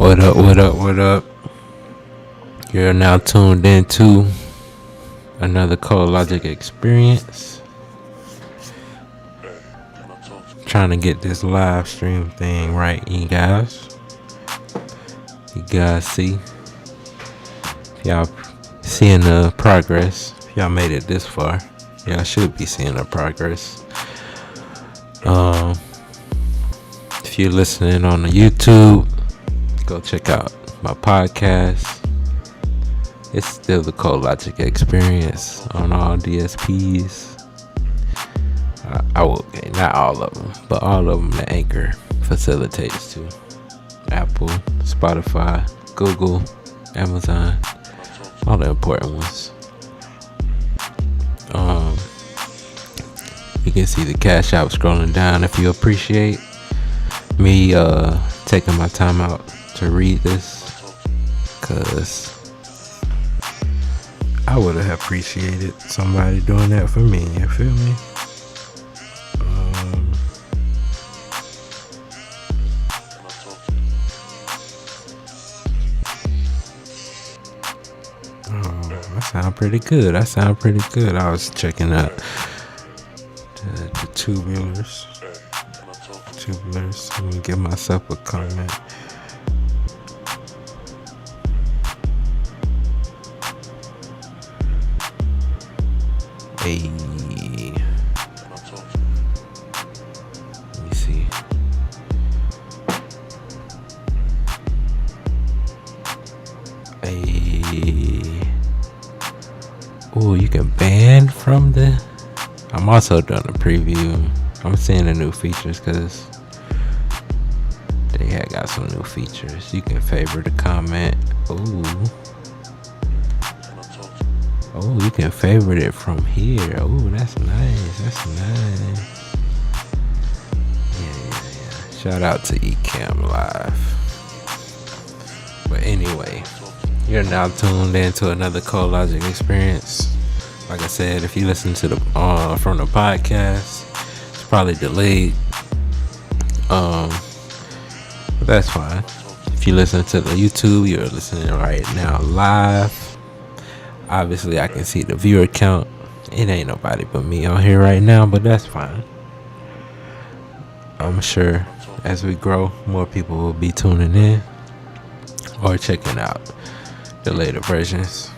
What up, what up, what up? You're now tuned into another ColeLogic experience. Trying to get this live stream thing right, you guys. You guys see? Y'all seeing the progress. If y'all made it this far, y'all should be seeing the progress. If you're listening on the YouTube, go check out my podcast. It's still the ColeLogic experience on all DSPs. I will, okay, not all of them, but all of them the Anchor facilitates to. Apple, Spotify, Google, Amazon, all the important ones. You can see the cash out scrolling down if you appreciate me taking my time out to read this, because I would have appreciated somebody doing that for me. You feel me? I sound pretty good. I was checking out the tubulars. Let me give myself a comment. Hey, let me see. Hey, oh, you can ban from the. I'm also doing a preview. I'm seeing the new features because they had got some new features. You can favorite a comment. Oh, you can favorite it from here. Oh, that's nice. Yeah. Shout out to Ecamm Live. But anyway, you're now tuned into another ColeLogic experience. Like I said, if you listen to the from the podcast, it's probably delayed. But that's fine. If you listen to the YouTube, you're listening right now live. Obviously, I can see the viewer count. It ain't nobody but me on here right now, but that's fine. I'm sure as we grow, more people will be tuning in or checking out the later versions.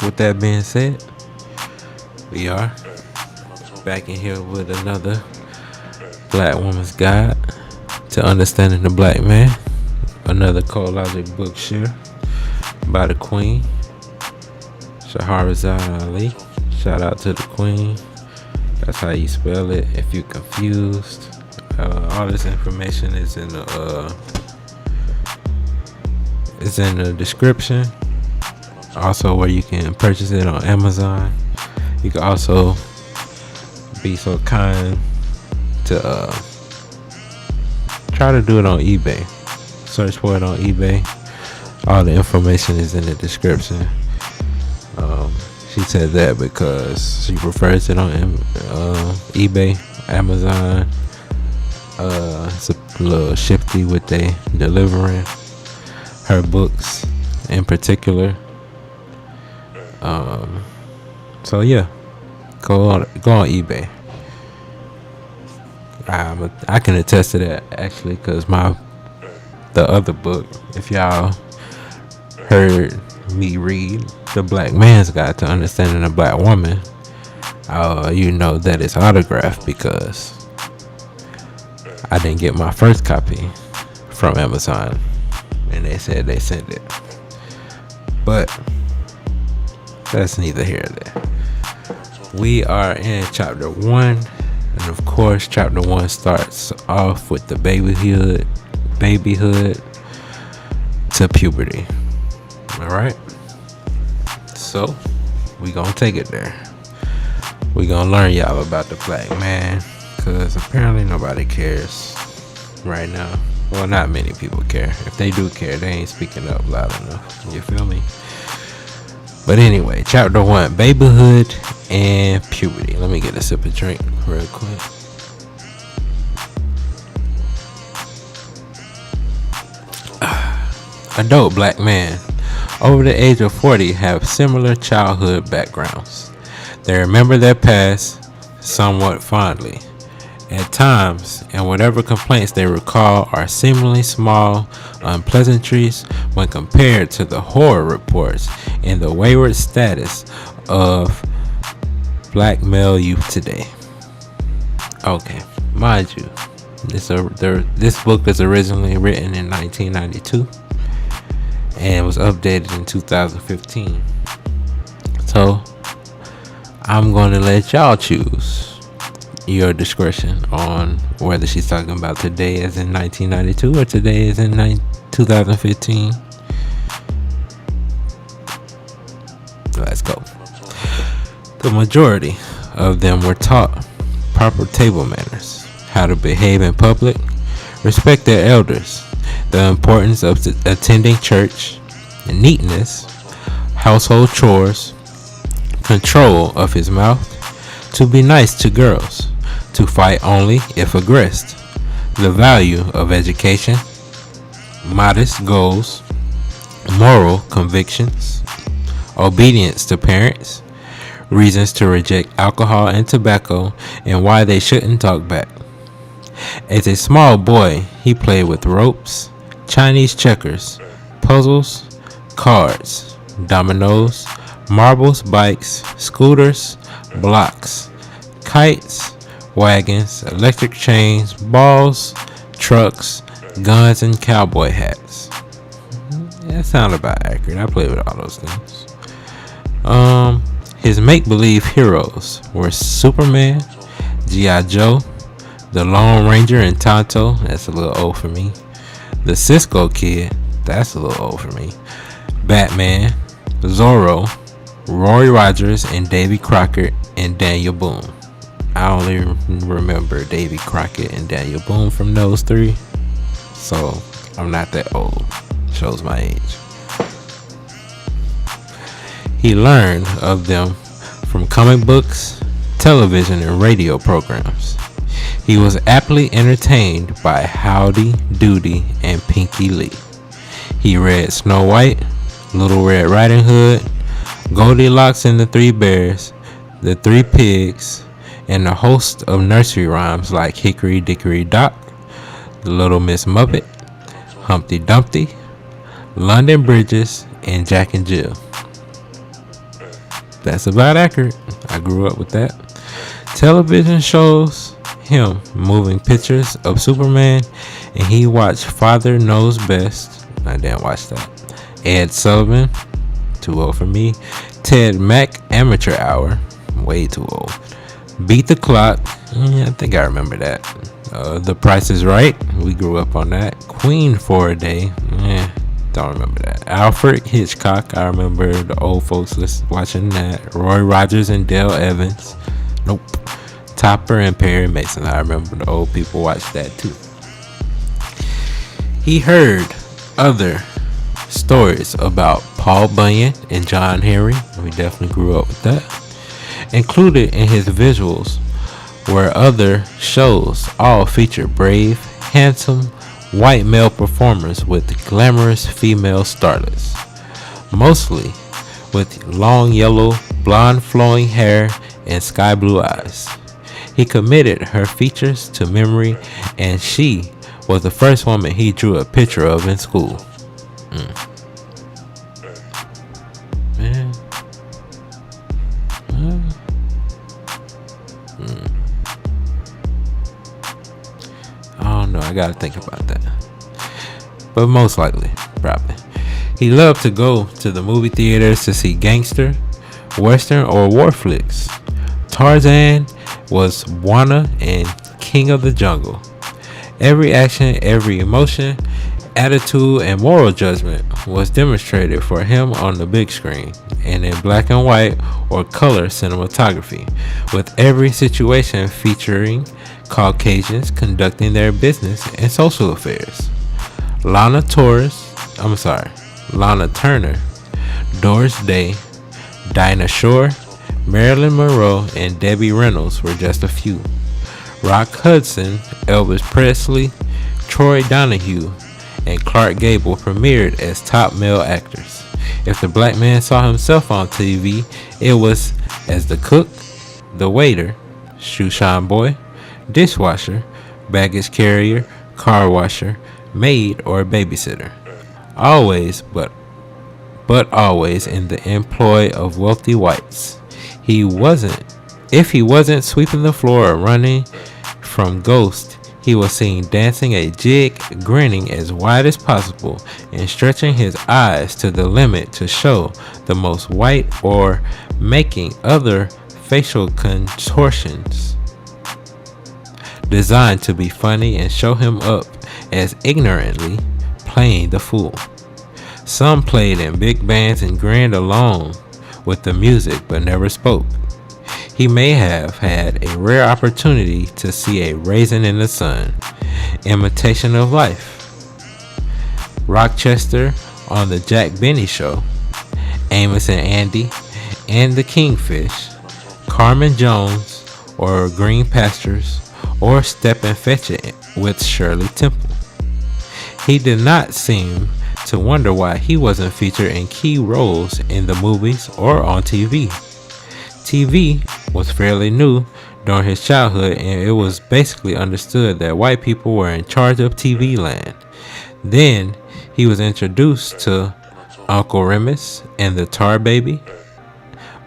With that being said, we are back in here with another Black Woman's Guide to Understanding the Blackman. Another ColeLogic BookShare by the Queen, Shahrazad Ali. Shout out to the Queen. That's how you spell it if you're confused. All this information is in the description. Also, where you can purchase it on Amazon. You can also be so kind to try to do it on eBay. Search for it on eBay. All the information is in the description. She said that because she prefers it on eBay, Amazon. It's a little shifty with they delivering her books in particular. So yeah, go on eBay. I can attest to that actually, because the other book, if y'all heard me read The Black Man's Guide to Understanding the Black Woman, you know that it's autographed because I didn't get my first copy from Amazon and they said they sent it. But that's neither here nor there. We are in chapter 1, and of course chapter 1 starts off with the babyhood to puberty. Alright, so we gonna take it there. We gonna learn y'all about the black man, because apparently nobody cares right now. Well, not many people care. If they do care, they ain't speaking up loud enough. You feel me? But anyway, chapter 1, babyhood and puberty. Let me get a sip of drink real quick. adult black men over the age of 40 have similar childhood backgrounds. They remember their past somewhat fondly at times, and whatever complaints they recall are seemingly small unpleasantries when compared to the horror reports and the wayward status of black male youth today. Okay, mind you, this book was originally written in 1992 and was updated in 2015. So I'm going to let y'all choose your discretion on whether she's talking about today as in 1992 or today as in 2015. Let's go. The majority of them were taught proper table manners, how to behave in public, respect their elders, the importance of attending church, neatness, household chores, control of his mouth, to be nice to girls, to fight only if aggressed, the value of education, modest goals, moral convictions, obedience to parents, reasons to reject alcohol and tobacco, and why they shouldn't talk back. As a small boy, he played with ropes, Chinese checkers, puzzles, cards, dominoes, marbles, bikes, scooters, blocks, kites, wagons, electric chains, balls, trucks, guns, and cowboy hats. That sounds about accurate. I played with all those things. His make-believe heroes were Superman, G.I. Joe, the Lone Ranger and Tonto. That's a little old for me. The Cisco Kid. That's a little old for me. Batman, Zorro, Roy Rogers, and Davy Crockett and Daniel Boone. I only remember Davy Crockett and Daniel Boone from those three, so I'm not that old. Shows my age. He learned of them from comic books, television, and radio programs. He was aptly entertained by Howdy Doody and Pinky Lee. He read Snow White, Little Red Riding Hood, Goldilocks and the Three Bears, The Three Pigs, and a host of nursery rhymes like Hickory Dickory Dock, The Little Miss Muppet, Humpty Dumpty, London Bridges, and Jack and Jill. That's about accurate. I grew up with that. Television shows him moving pictures of Superman, and he watched Father Knows Best. I didn't watch that. Ed Sullivan, too old for me. Ted Mack Amateur Hour, way too old. Beat the Clock, I think I remember that. The Price is Right, we grew up on that. Queen for a Day, don't remember that. Alfred Hitchcock, I remember the old folks watching that. Roy Rogers and Dale Evans, nope. Topper and Perry Mason, I remember the old people watched that too. He heard other stories about Paul Bunyan and John Henry. We definitely grew up with that. Included in his visuals were other shows, all featured brave, handsome, white male performers with glamorous female starlets, mostly with long yellow, blonde flowing hair and sky blue eyes. He committed her features to memory, and she was the first woman he drew a picture of in school. Man. I don't know. I gotta think about that. But most likely, probably. He loved to go to the movie theaters to see gangster, western, or war flicks. Tarzan was Wana and King of the Jungle. Every action, every emotion, attitude, and moral judgment was demonstrated for him on the big screen and in black and white or color cinematography, with every situation featuring Caucasians conducting their business and social affairs. Lana Turner, Doris Day, Dinah Shore, Marilyn Monroe, and Debbie Reynolds were just a few. Rock Hudson, Elvis Presley, Troy Donahue, and Clark Gable premiered as top male actors. If the black man saw himself on TV, it was as the cook, the waiter, shoe shine boy, dishwasher, baggage carrier, car washer, maid, or babysitter. Always, but always in the employ of wealthy whites. If he wasn't sweeping the floor or running from ghosts, he was seen dancing a jig, grinning as wide as possible, and stretching his eyes to the limit to show the most white, or making other facial contortions designed to be funny and show him up as ignorantly playing the fool. Some played in big bands and grinned along with the music but never spoke. He may have had a rare opportunity to see a raisin in the sun, imitation of life, Rochester on the Jack Benny Show, Amos and Andy, and the Kingfish, Carmen Jones, or Green Pastures, or Step and Fetch It with Shirley Temple. He did not seem to wonder why he wasn't featured in key roles in the movies or on TV. TV was fairly new during his childhood, and it was basically understood that white people were in charge of TV land. Then he was introduced to Uncle Remus and the Tar Baby,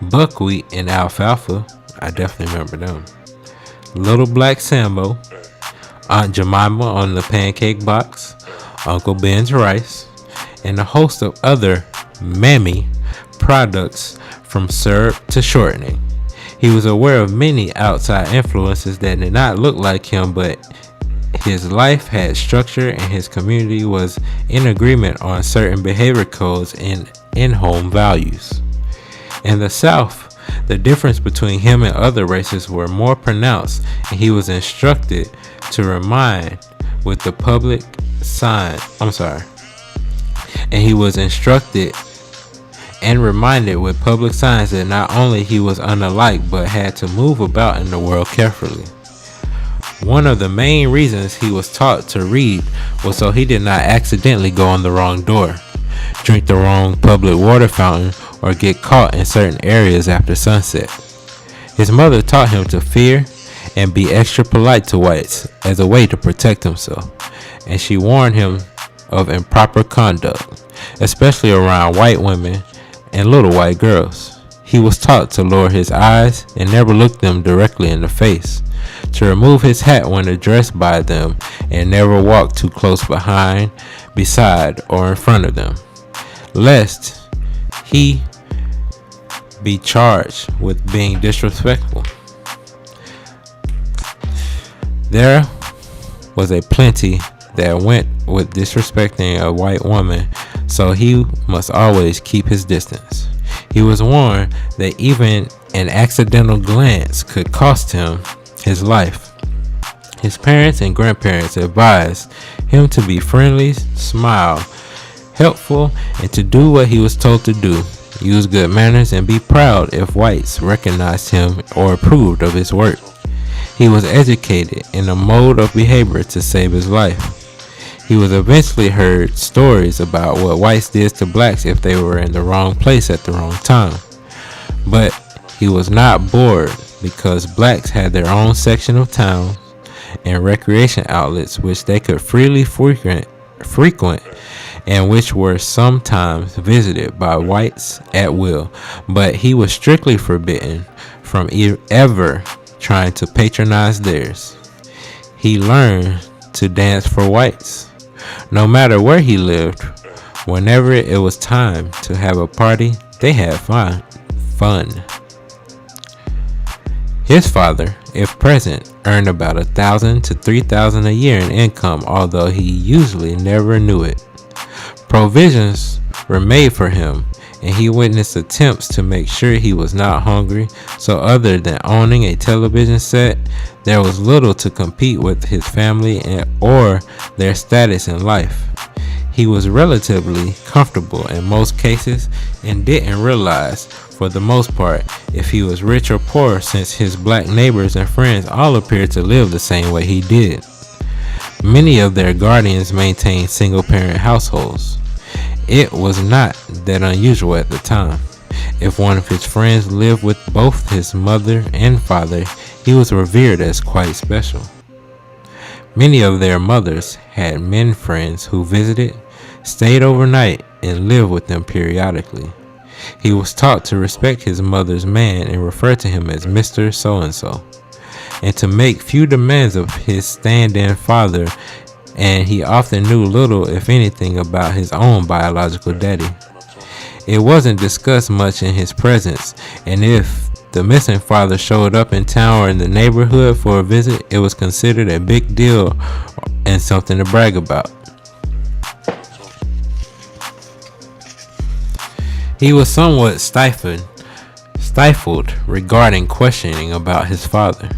Buckwheat and Alfalfa, I definitely remember them, Little Black Sambo, Aunt Jemima on the Pancake Box, Uncle Ben's Rice, and a host of other mammy products from syrup to shortening. He was aware of many outside influences that did not look like him, but his life had structure and his community was in agreement on certain behavior codes and in-home values. In the South, the difference between him and other races were more pronounced, and he was instructed to remind with the public sign. And he was instructed and reminded with public signs that not only he was unalike, but had to move about in the world carefully. One of the main reasons he was taught to read was so he did not accidentally go on the wrong door, drink the wrong public water fountain, or get caught in certain areas after sunset. His mother taught him to fear and be extra polite to whites as a way to protect himself, and she warned him of improper conduct, especially around white women and little white girls. He was taught to lower his eyes and never look them directly in the face, to remove his hat when addressed by them, and never walk too close behind, beside, or in front of them, lest he be charged with being disrespectful. There was a plenty that went with disrespecting a white woman, so he must always keep his distance. He was warned that even an accidental glance could cost him his life. His parents and grandparents advised him to be friendly, smile, helpful, and to do what he was told to do, use good manners, and be proud if whites recognized him or approved of his work. He was educated in a mode of behavior to save his life. He was eventually heard stories about what whites did to blacks if they were in the wrong place at the wrong time. But he was not bored because blacks had their own section of town and recreation outlets which they could freely frequent and which were sometimes visited by whites at will. But he was strictly forbidden from ever trying to patronize theirs. He learned to dance for whites. No matter where he lived, whenever it was time to have a party, they had fun. His father, if present, earned about $1,000 to $3,000 a year in income, although he usually never knew it. Provisions were made for him, and he witnessed attempts to make sure he was not hungry, so other than owning a television set, there was little to compete with his family or their status in life. He was relatively comfortable in most cases and didn't realize, for the most part, if he was rich or poor, since his black neighbors and friends all appeared to live the same way he did. Many of their guardians maintained single-parent households. It was not that unusual at the time. If one of his friends lived with both his mother and father, he was revered as quite special. Many of their mothers had men friends who visited, stayed overnight, and lived with them periodically. He was taught to respect his mother's man and refer to him as Mr. So-and-so, and to make few demands of his stand-in father, and he often knew little, if anything, about his own biological daddy. It wasn't discussed much in his presence, and if the missing father showed up in town or in the neighborhood for a visit, it was considered a big deal and something to brag about. He was somewhat stifled regarding questioning about his father.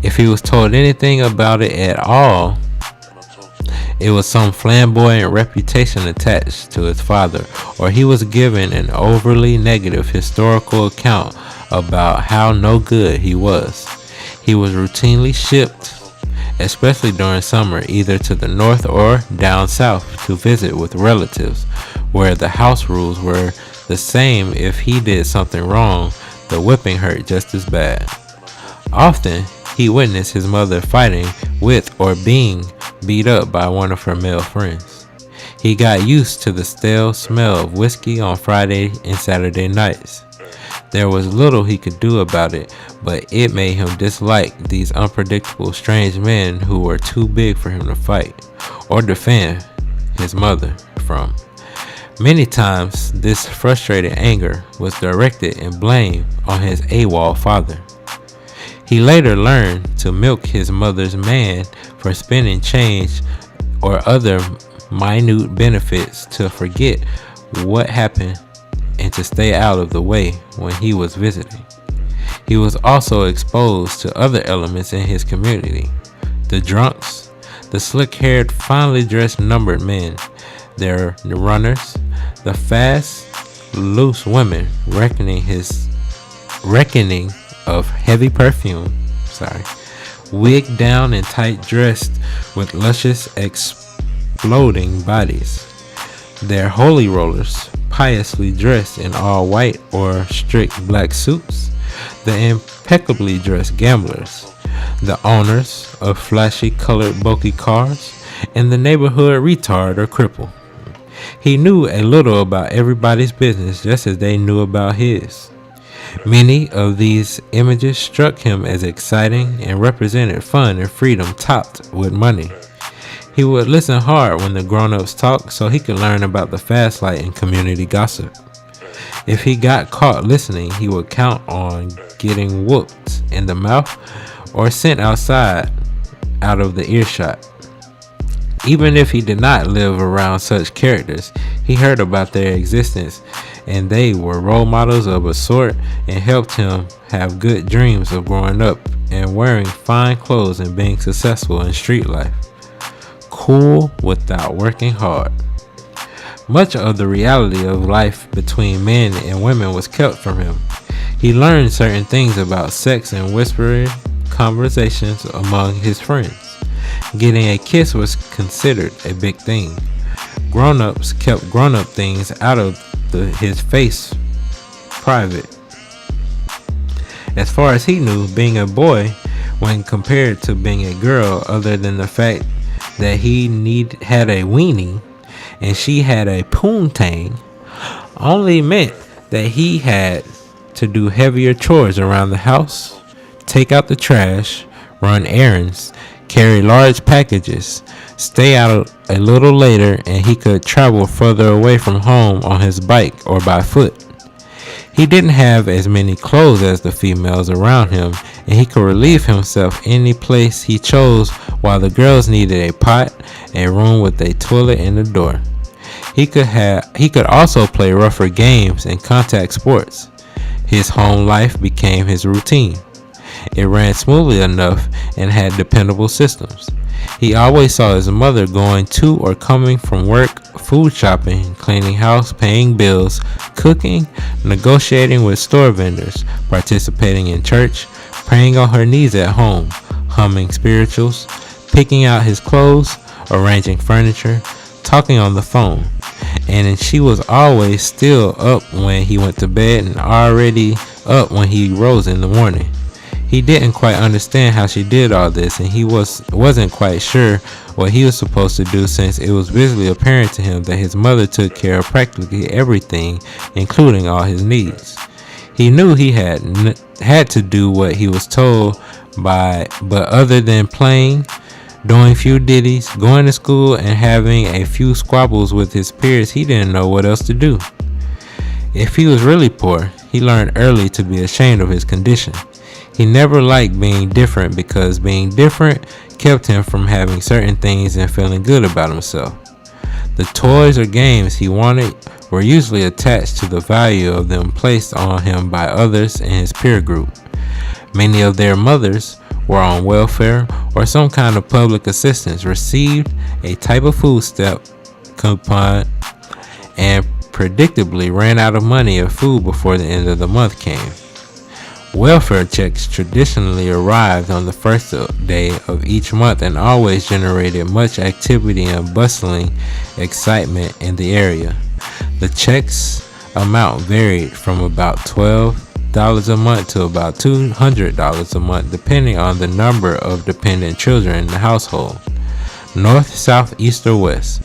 If he was told anything about it at all, it was some flamboyant reputation attached to his father, or he was given an overly negative historical account about how no good he was. He was routinely shipped, especially during summer, either to the north or down south to visit with relatives, where the house rules were the same. If he did something wrong, the whipping hurt just as bad. Often, he witnessed his mother fighting with or being beat up by one of her male friends. He got used to the stale smell of whiskey on Friday and Saturday nights. There was little he could do about it, but it made him dislike these unpredictable, strange men who were too big for him to fight or defend his mother from. Many times, this frustrated anger was directed and blamed on his AWOL father. He later learned to milk his mother's man for spending change or other minute benefits to forget what happened and to stay out of the way when he was visiting. He was also exposed to other elements in his community: the drunks, the slick-haired, finely dressed numbered men, the runners, the fast, loose women reckoning of heavy perfume, wigged down and tight dressed with luscious exploding bodies, their holy rollers piously dressed in all white or strict black suits, the impeccably dressed gamblers, the owners of flashy colored bulky cars, and the neighborhood retard or cripple. He knew a little about everybody's business just as they knew about his. Many of these images struck him as exciting and represented fun and freedom topped with money. He would listen hard when the grown-ups talked so he could learn about the fast life and community gossip. If he got caught listening, he would count on getting whooped in the mouth or sent outside out of the earshot. Even if he did not live around such characters, he heard about their existence, and they were role models of a sort and helped him have good dreams of growing up and wearing fine clothes and being successful in street life. Cool without working hard. Much of the reality of life between men and women was kept from him. He learned certain things about sex in whispering conversations among his friends. Getting a kiss was considered a big thing. Grown-ups kept grown-up things out of his face private. As far as he knew, being a boy, when compared to being a girl, other than the fact that he had a weenie and she had a poontang, only meant that he had to do heavier chores around the house, take out the trash, run errands, carry large packages, stay out a little later, and he could travel further away from home on his bike or by foot. He didn't have as many clothes as the females around him, and he could relieve himself any place he chose, while the girls needed a pot, a room with a toilet, and a door. He could also play rougher games and contact sports. His home life became his routine. It ran smoothly enough and had dependable systems. He always saw his mother going to or coming from work, food shopping, cleaning house, paying bills, cooking, negotiating with store vendors, participating in church, praying on her knees at home, humming spirituals, picking out his clothes, arranging furniture, talking on the phone. And she was always still up when he went to bed and already up when he rose in the morning. He didn't quite understand how she did all this, and he wasn't quite sure what he was supposed to do, since it was visibly apparent to him that his mother took care of practically everything, including all his needs. He knew he had to do what he was told but other than playing, doing few ditties, going to school, and having a few squabbles with his peers, he didn't know what else to do. If he was really poor, he learned early to be ashamed of his condition. He never liked being different, because being different kept him from having certain things and feeling good about himself. The toys or games he wanted were usually attached to the value of them placed on him by others in his peer group. Many of their mothers were on welfare or some kind of public assistance, received a type of food stamp coupon, and predictably ran out of money or food before the end of the month came. Welfare checks traditionally arrived on the first day of each month and always generated much activity and bustling excitement in the area. The checks amount varied from about $12 a month to about $200 a month, depending on the number of dependent children in the household. North, south, east, or west.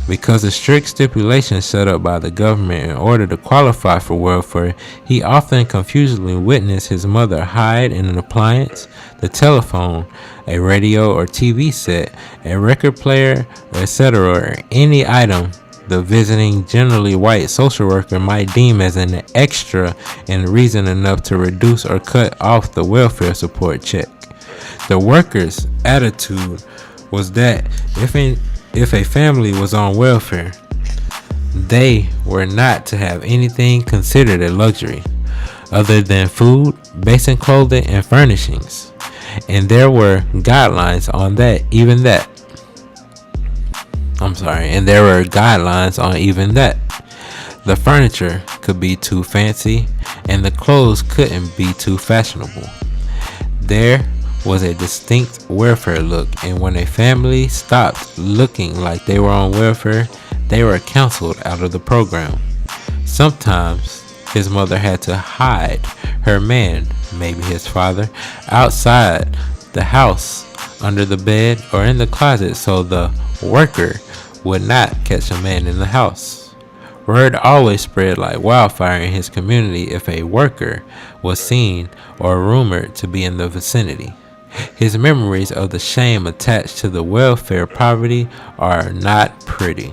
Because of strict stipulations set up by the government in order to qualify for welfare, he often confusedly witnessed his mother hide in an appliance, the telephone, a radio or TV set, a record player, etc., or any item the visiting, generally white social worker might deem as an extra and reason enough to reduce or cut off the welfare support check. The worker's attitude was that if a family was on welfare, they were not to have anything considered a luxury other than food, basic clothing, and furnishings. And there were guidelines on even that. The furniture could be too fancy and the clothes couldn't be too fashionable. There was a distinct welfare look, and when a family stopped looking like they were on welfare, they were counseled out of the program. Sometimes his mother had to hide her man, maybe his father, outside the house, under the bed or in the closet, so the worker would not catch a man in the house. Word always spread like wildfire in his community if a worker was seen or rumored to be in the vicinity. His memories of the shame attached to the welfare poverty are not pretty.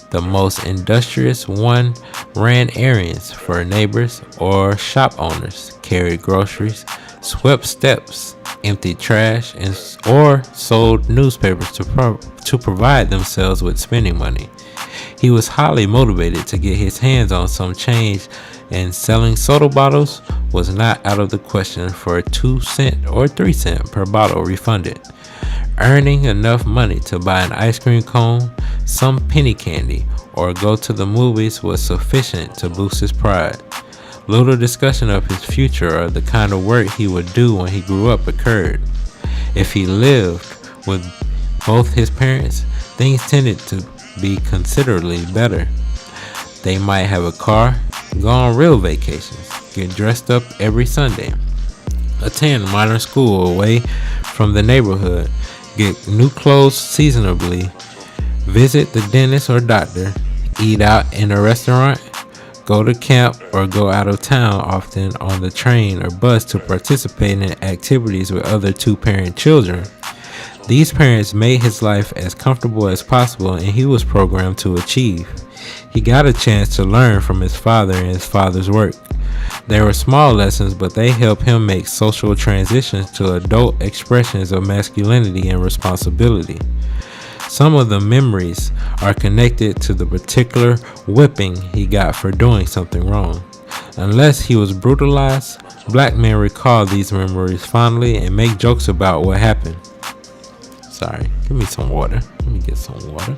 The most industrious one ran errands for neighbors or shop owners, carried groceries, swept steps, emptied trash, or sold newspapers to provide themselves with spending money. He was highly motivated to get his hands on some change, and selling soda bottles was not out of the question for a 2 cent or 3 cent per bottle refunded. Earning enough money to buy an ice cream cone, some penny candy, or go to the movies was sufficient to boost his pride. Little discussion of his future or the kind of work he would do when he grew up occurred. If he lived with both his parents, things tended to be considerably better. They might have a car, go on real vacations, get dressed up every Sunday, attend modern school away from the neighborhood, get new clothes seasonably, visit the dentist or doctor, eat out in a restaurant, go to camp, or go out of town often on the train or bus to participate in activities with other two-parent children. These parents made his life as comfortable as possible, and he was programmed to achieve. He got a chance to learn from his father and his father's work. They were small lessons, but they helped him make social transitions to adult expressions of masculinity and responsibility. Some of the memories are connected to the particular whipping he got for doing something wrong. Unless he was brutalized, black men recall these memories fondly and make jokes about what happened. Sorry, give me some water. Let me get some water.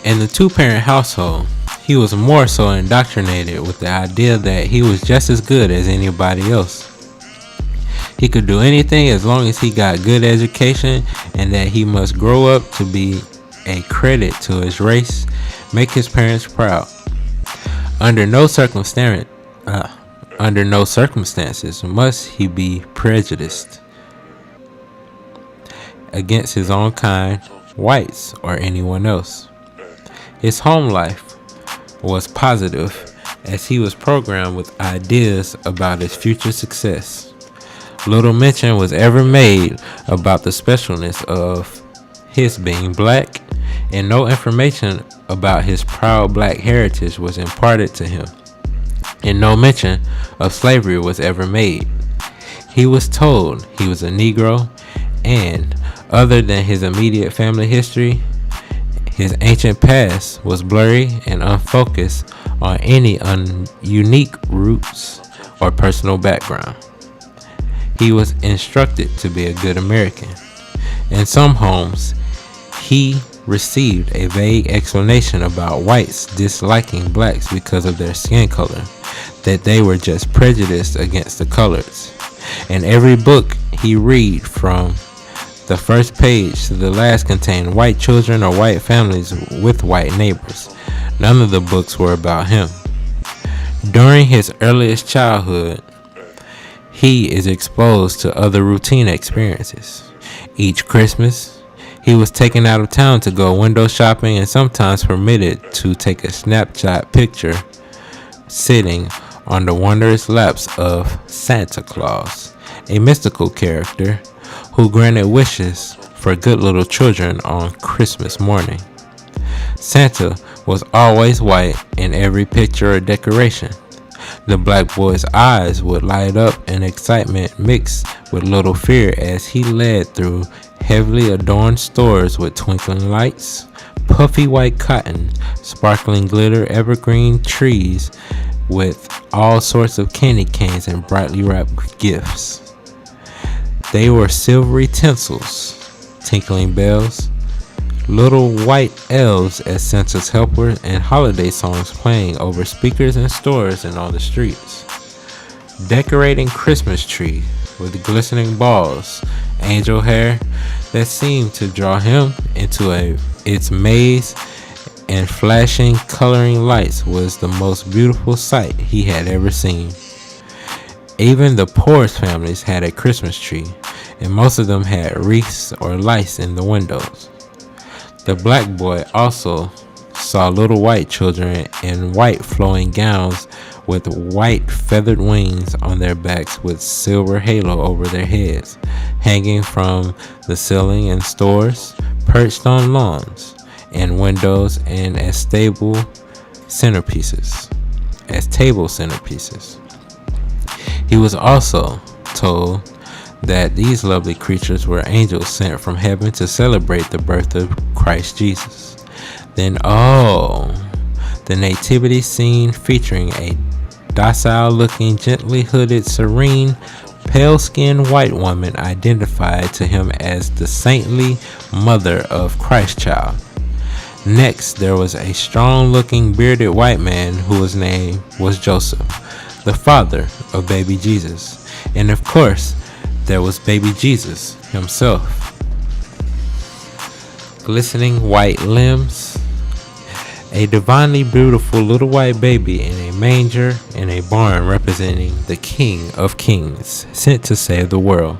In the two-parent household, he was more so indoctrinated with the idea that he was just as good as anybody else. He could do anything as long as he got good education, and that he must grow up to be a credit to his race, make his parents proud. Under no circumstances must he be prejudiced against his own kind, whites, or anyone else. His home life was positive, as he was programmed with ideas about his future success. Little mention was ever made about the specialness of his being black, and no information about his proud black heritage was imparted to him, and no mention of slavery was ever made. He was told he was a Negro, and other than his immediate family history, his ancient past was blurry and unfocused on any unique roots or personal background. He was instructed to be a good American. In some homes, he received a vague explanation about whites disliking blacks because of their skin color, that they were just prejudiced against the coloreds. In every book he read, from the first page to the last, contained white children or white families with white neighbors. None of the books were about him. During his earliest childhood, he is exposed to other routine experiences. Each Christmas, he was taken out of town to go window shopping, and sometimes permitted to take a snapshot picture sitting on the wondrous laps of Santa Claus, a mystical character who granted wishes for good little children on Christmas morning. Santa was always white in every picture or decoration. The black boy's eyes would light up in excitement mixed with little fear as he led through heavily adorned stores with twinkling lights, puffy white cotton, sparkling glitter, evergreen trees with all sorts of candy canes and brightly wrapped gifts. They were silvery tinsels, tinkling bells, little white elves as Santa's helpers, and holiday songs playing over speakers in stores and on the streets. Decorating Christmas tree with glistening balls, angel hair that seemed to draw him into its maze, and flashing coloring lights was the most beautiful sight he had ever seen. Even the poorest families had a Christmas tree, and most of them had wreaths or lights in the windows. The black boy also saw little white children in white flowing gowns with white feathered wings on their backs, with silver halo over their heads, hanging from the ceiling in stores, perched on lawns and windows, and as table centerpieces. He was also told that these lovely creatures were angels sent from heaven to celebrate the birth of Christ Jesus. Then, the nativity scene featuring a docile-looking, gently hooded, serene, pale-skinned white woman identified to him as the saintly mother of Christ child. Next, there was a strong-looking, bearded white man whose name was Joseph, the father of baby Jesus. And of course, there was baby Jesus himself. Glistening white limbs, a divinely beautiful little white baby in a manger in a barn, representing the King of Kings, sent to save the world.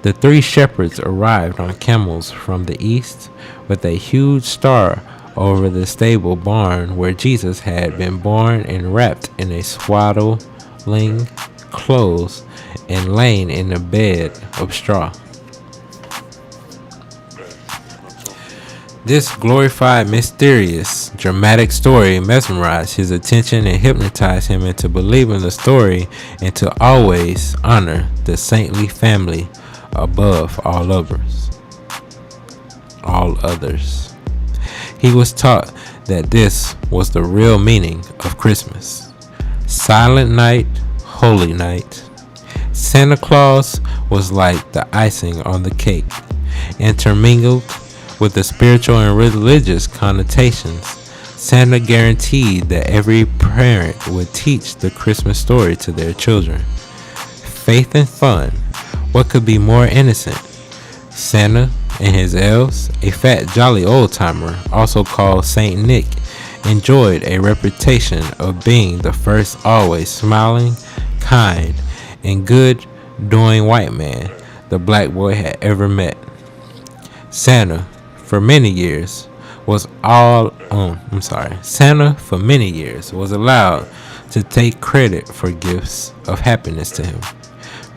The three shepherds arrived on camels from the east, with a huge star over the stable barn where Jesus had been born, and wrapped in a swaddling clothes and laying in a bed of straw. This glorified, mysterious, dramatic story mesmerized his attention and hypnotized him into believing the story, and to always honor the saintly family above all others. He was taught that this was the real meaning of Christmas. Silent night, holy night. Santa Claus was like the icing on the cake, intermingled with the spiritual and religious connotations. Santa guaranteed that every parent would teach the Christmas story to their children. Faith and fun. What could be more innocent? Santa and his elves, a fat jolly old-timer, also called Saint Nick, enjoyed a reputation of being the first always smiling, kind, and good-doing white man the black boy had ever met. Santa, for many years, was allowed to take credit for gifts of happiness to him.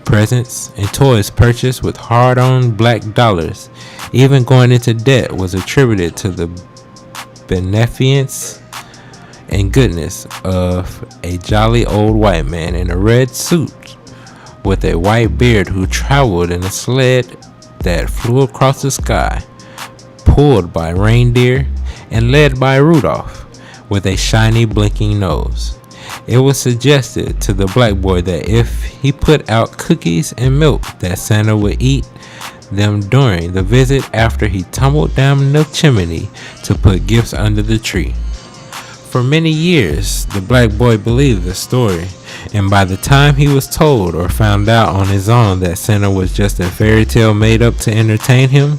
Presents and toys purchased with hard-earned black dollars, even going into debt, was attributed to the beneficence and goodness of a jolly old white man in a red suit with a white beard who traveled in a sled that flew across the sky, pulled by reindeer and led by Rudolph with a shiny blinking nose. It was suggested to the black boy that if he put out cookies and milk, that Santa would eat them during the visit after he tumbled down the chimney to put gifts under the tree. For many years, the black boy believed the story, and by the time he was told or found out on his own that Santa was just a fairy tale made up to entertain him,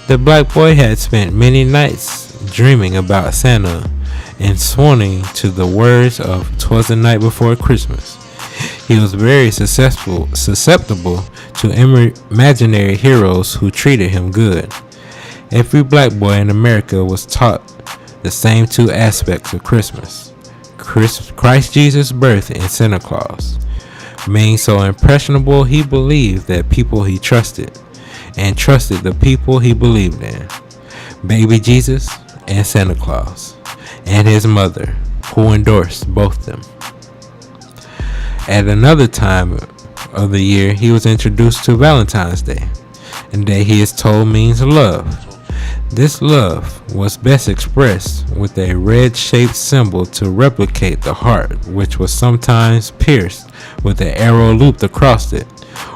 the black boy had spent many nights dreaming about Santa and swooning to the words of "'Twas the night before Christmas." He was very susceptible to imaginary heroes who treated him good. Every black boy in America was taught the same two aspects of Christmas: Christ Jesus' birth and Santa Claus. Being so impressionable, he believed that people he trusted, and trusted the people he believed in. Baby Jesus and Santa Claus, and his mother, who endorsed both them. At another time of the year, he was introduced to Valentine's Day, a day he is told means love. This love was best expressed with a red-shaped symbol to replicate the heart, which was sometimes pierced with an arrow looped across it,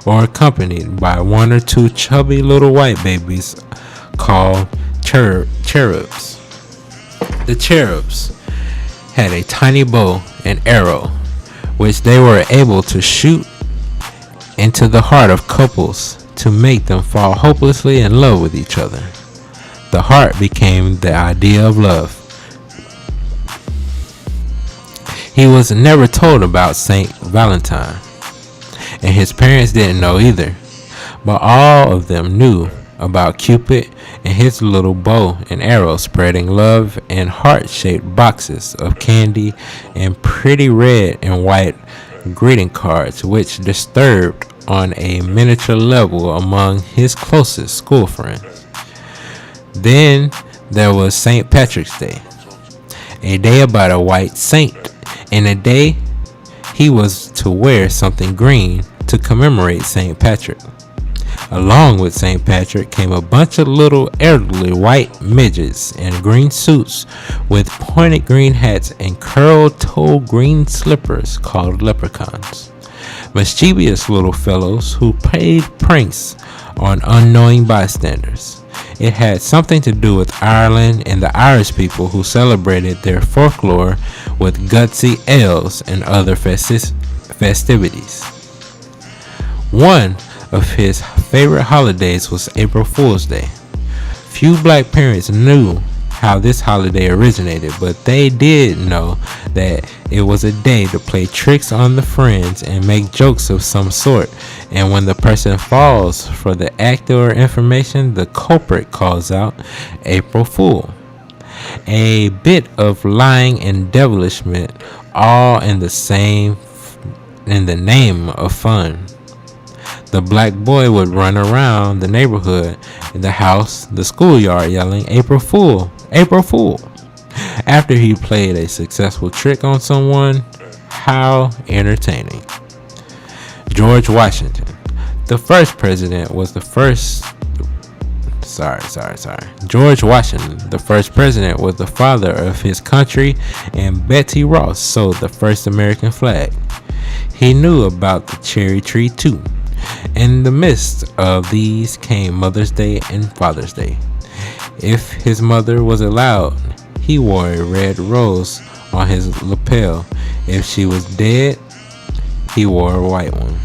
or accompanied by one or two chubby little white babies called cherubs. The cherubs had a tiny bow and arrow, which they were able to shoot into the heart of couples to make them fall hopelessly in love with each other. The heart became the idea of love. He was never told about Saint Valentine, and his parents didn't know either, but all of them knew about Cupid and his little bow and arrow spreading love in heart-shaped boxes of candy and pretty red and white greeting cards, which disturbed on a miniature level among his closest school friends. Then there was St. Patrick's Day, a day about a white saint, and a day he was to wear something green to commemorate St. Patrick. Along with St. Patrick came a bunch of little elderly white midgets in green suits with pointed green hats and curled-toed green slippers called leprechauns. Mischievous little fellows who played pranks on unknowing bystanders. It had something to do with Ireland and the Irish people who celebrated their folklore with gutsy elves and other festivities. One of his favorite holidays was April Fool's Day. Few black parents knew how this holiday originated, but they did know that it was a day to play tricks on the friends and make jokes of some sort, and when the person falls for the act or information, the culprit calls out April Fool. A bit of lying and devilishment, all in the name of fun. The black boy would run around the neighborhood, in the house, the schoolyard, yelling, "April Fool! April Fool!" After he played a successful trick on someone. How entertaining. George Washington. George Washington, the first president, was the father of his country, and Betsy Ross sewed the first American flag. He knew about the cherry tree too. In the midst of these came Mother's Day and Father's Day. If his mother was allowed, he wore a red rose on his lapel. If she was dead, he wore a white one.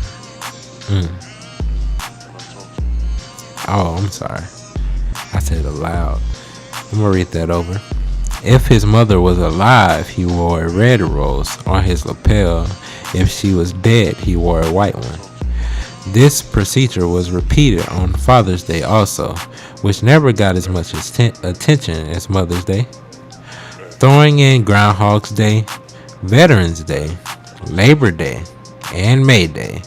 Oh, I'm sorry. I said aloud. I'm gonna read that over. If his mother was alive, he wore a red rose on his lapel. If she was dead, he wore a white one. This procedure was repeated on Father's Day also, which never got as much attention as Mother's Day. Throwing in Groundhog's Day, Veterans Day, Labor Day, and May Day.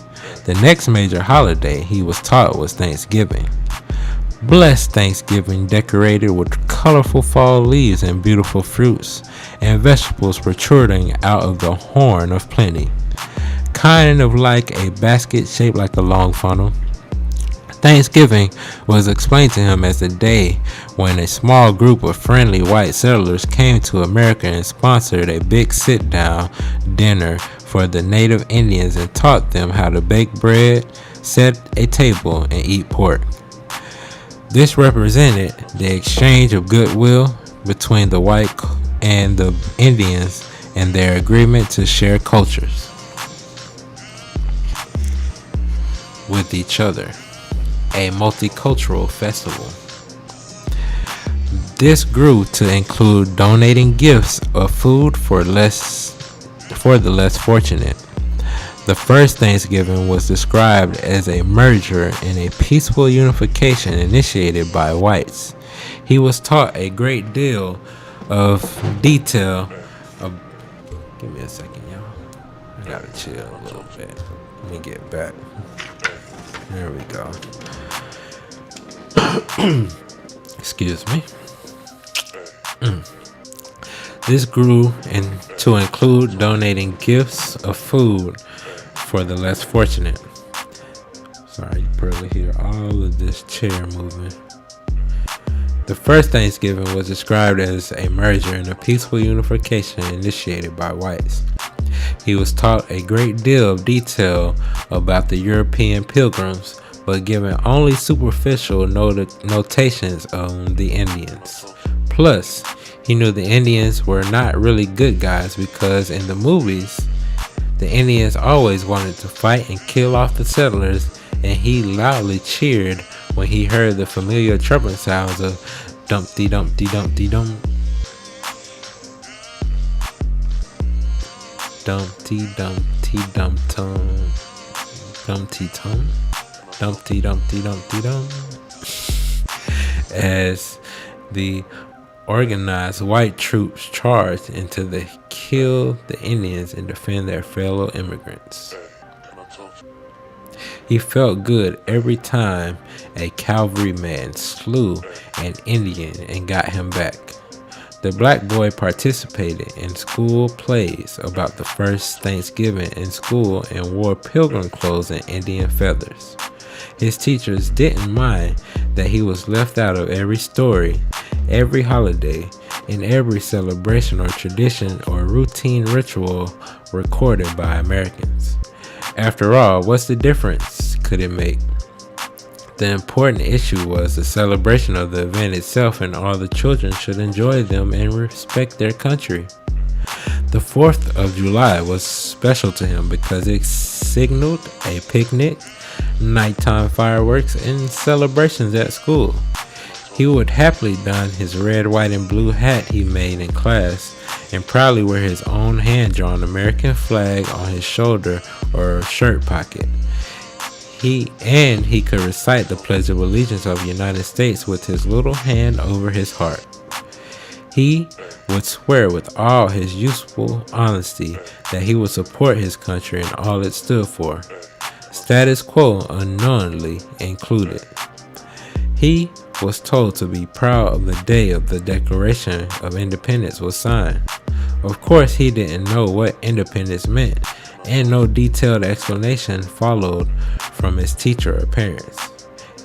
The next major holiday he was taught was Thanksgiving. Blessed Thanksgiving, decorated with colorful fall leaves and beautiful fruits and vegetables protruding out of the horn of plenty, kind of like a basket shaped like a long funnel. Thanksgiving was explained to him as the day when a small group of friendly white settlers came to America and sponsored a big sit-down dinner for the native Indians and taught them how to bake bread, set a table, and eat pork. This represented the exchange of goodwill between the white and the Indians and their agreement to share cultures with each other. A multicultural festival. This grew to include donating gifts of food for the less fortunate. The first Thanksgiving was described as a merger in a peaceful unification initiated by whites. He was taught a great deal of detail. Give me a second, y'all. I gotta chill a little bit. Let me get back. There we go. Excuse me. This grew to include donating gifts of food for the less fortunate. Sorry, you probably hear all of this chair moving. The first Thanksgiving was described as a merger and a peaceful unification initiated by whites. He was taught a great deal of detail about the European pilgrims, but given only superficial notations on the Indians. Plus, he knew the Indians were not really good guys because in the movies, the Indians always wanted to fight and kill off the settlers, and he loudly cheered when he heard the familiar trumpet sounds of Dumpty Dumpty Dumpty Dum. Dumpty Dumpty Dum Tum. Dumpty Tum. Dumpty Dumpty Dumpty Dum. As the organized white troops charged into the kill the Indians and defend their fellow immigrants. He felt good every time a cavalryman slew an Indian and got him back. The black boy participated in school plays about the first Thanksgiving in school and wore pilgrim clothes and Indian feathers. His teachers didn't mind that he was left out of every story, every holiday, and every celebration or tradition or routine ritual recorded by Americans. After all, what's the difference could it make? The important issue was the celebration of the event itself, and all the children should enjoy them and respect their country. The 4th of July was special to him because it signaled a picnic, nighttime fireworks, and celebrations at school. He would happily don his red, white, and blue hat he made in class and proudly wear his own hand-drawn American flag on his shoulder or shirt pocket. He could recite the Pledge of Allegiance of the United States with his little hand over his heart. He would swear with all his youthful honesty that he would support his country and all it stood for, status quo unknowingly included. He was told to be proud of the day of the Declaration of Independence was signed. Of course, he didn't know what independence meant, and no detailed explanation followed from his teacher or parents.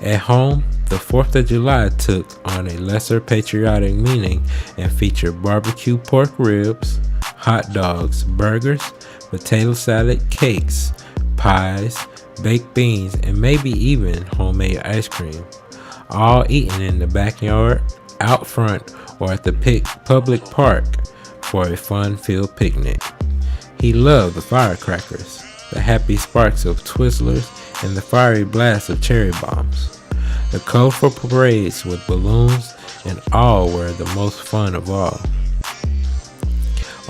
At home, the 4th of July took on a lesser patriotic meaning and featured barbecue pork ribs, hot dogs, burgers, potato salad, cakes, pies, baked beans, and maybe even homemade ice cream, all eaten in the backyard out front or at the public park for a fun-filled picnic. He loved the firecrackers, the happy sparks of Twizzlers, and the fiery blasts of cherry bombs. The colorful parades with balloons and all were the most fun of all.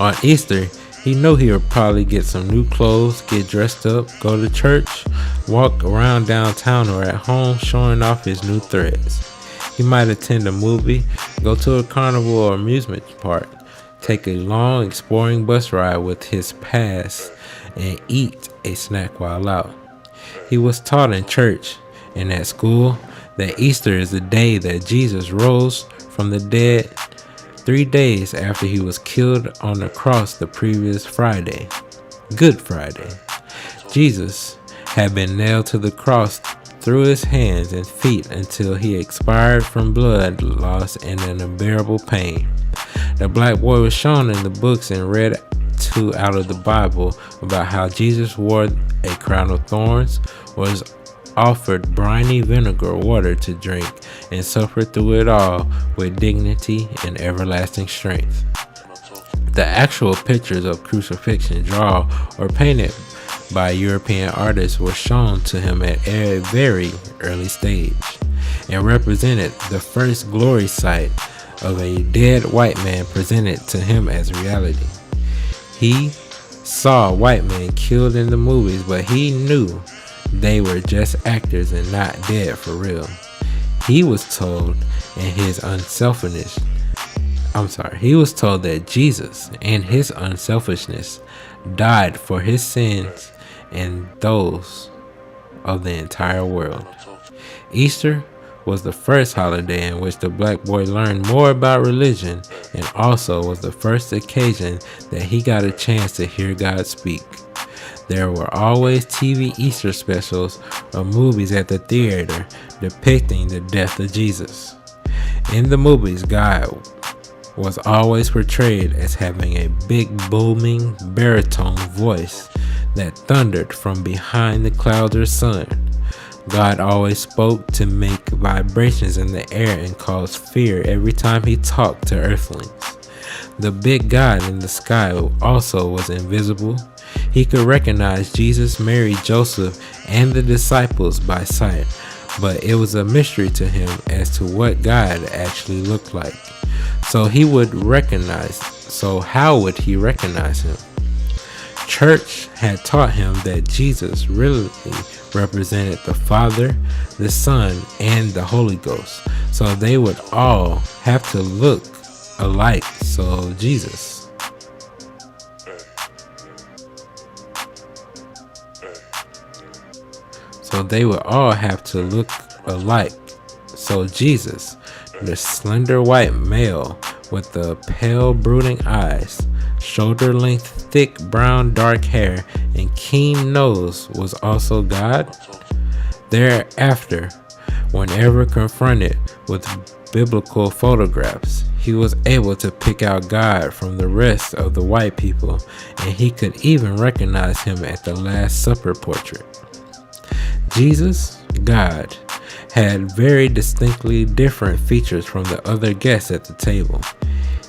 On Easter, he knew he would probably get some new clothes, get dressed up, go to church, walk around downtown or at home showing off his new threads. He might attend a movie, go to a carnival or amusement park, take a long exploring bus ride with his pass, and eat a snack while out. He was taught in church and at school that Easter is the day that Jesus rose from the dead 3 days after he was killed on the cross the previous Friday, Good Friday. Jesus had been nailed to the cross through his hands and feet until he expired from blood loss and an unbearable pain. The black boy was shown in the books and read to out of the Bible about how Jesus wore a crown of thorns, was offered briny vinegar water to drink, and suffered through it all with dignity and everlasting strength. The actual pictures of crucifixion drawn or painted by European artists were shown to him at a very early stage and represented the first glory sight of a dead white man presented to him as reality. He saw white men killed in the movies, but he knew they were just actors and not dead for real. He was told that Jesus and his unselfishness died for his sins and those of the entire world. Easter was the first holiday in which the black boy learned more about religion, and also was the first occasion that he got a chance to hear God speak. There were always TV Easter specials or movies at the theater depicting the death of Jesus. In the movies, God was always portrayed as having a big booming baritone voice that thundered from behind the clouds or sun. God always spoke to make vibrations in the air and cause fear every time he talked to earthlings. The big God in the sky also was invisible. He could recognize Jesus, Mary, Joseph, and the disciples by sight, but it was a mystery to him as to what God actually looked like. So how would he recognize him? Church had taught him that Jesus really represented the Father, the Son, and the Holy Ghost. So they would all have to look alike. So Jesus the slender white male with the pale brooding eyes, shoulder-length thick brown dark hair, and keen nose was also God? Thereafter, whenever confronted with biblical photographs, he was able to pick out God from the rest of the white people, and he could even recognize him at the Last Supper portrait. Jesus, God, had very distinctly different features from the other guests at the table.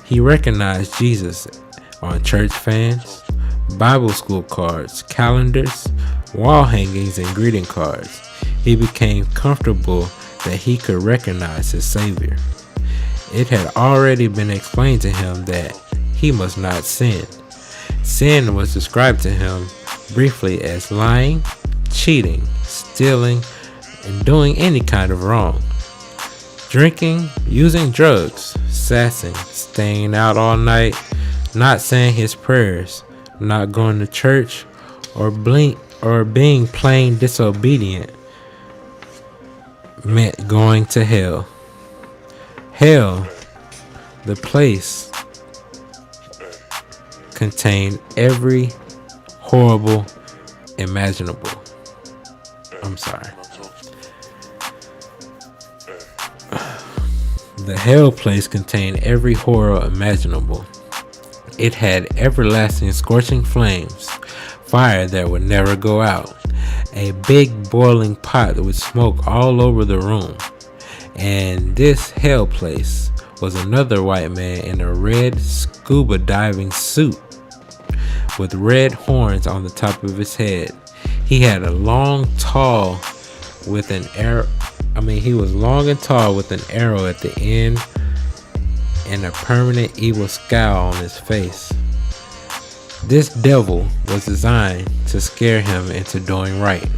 He recognized Jesus on church fans, Bible school cards, calendars, wall hangings, and greeting cards. He became comfortable that he could recognize his Savior. It had already been explained to him that he must not sin. Sin was described to him briefly as lying, cheating, stealing, and doing any kind of wrong. Drinking, using drugs, sassing, staying out all night, not saying his prayers, not going to church, or being plain disobedient meant going to hell. Hell, the place, contained every horrible imaginable. The hell place contained every horror imaginable. It had everlasting scorching flames, fire that would never go out, a big boiling pot with smoke all over the room. And this hell place was another white man in a red scuba diving suit with red horns on the top of his head. He had a long, tall with an arrow. He was long and tall with an arrow at the end and a permanent evil scowl on his face. This devil was designed to scare him into doing right.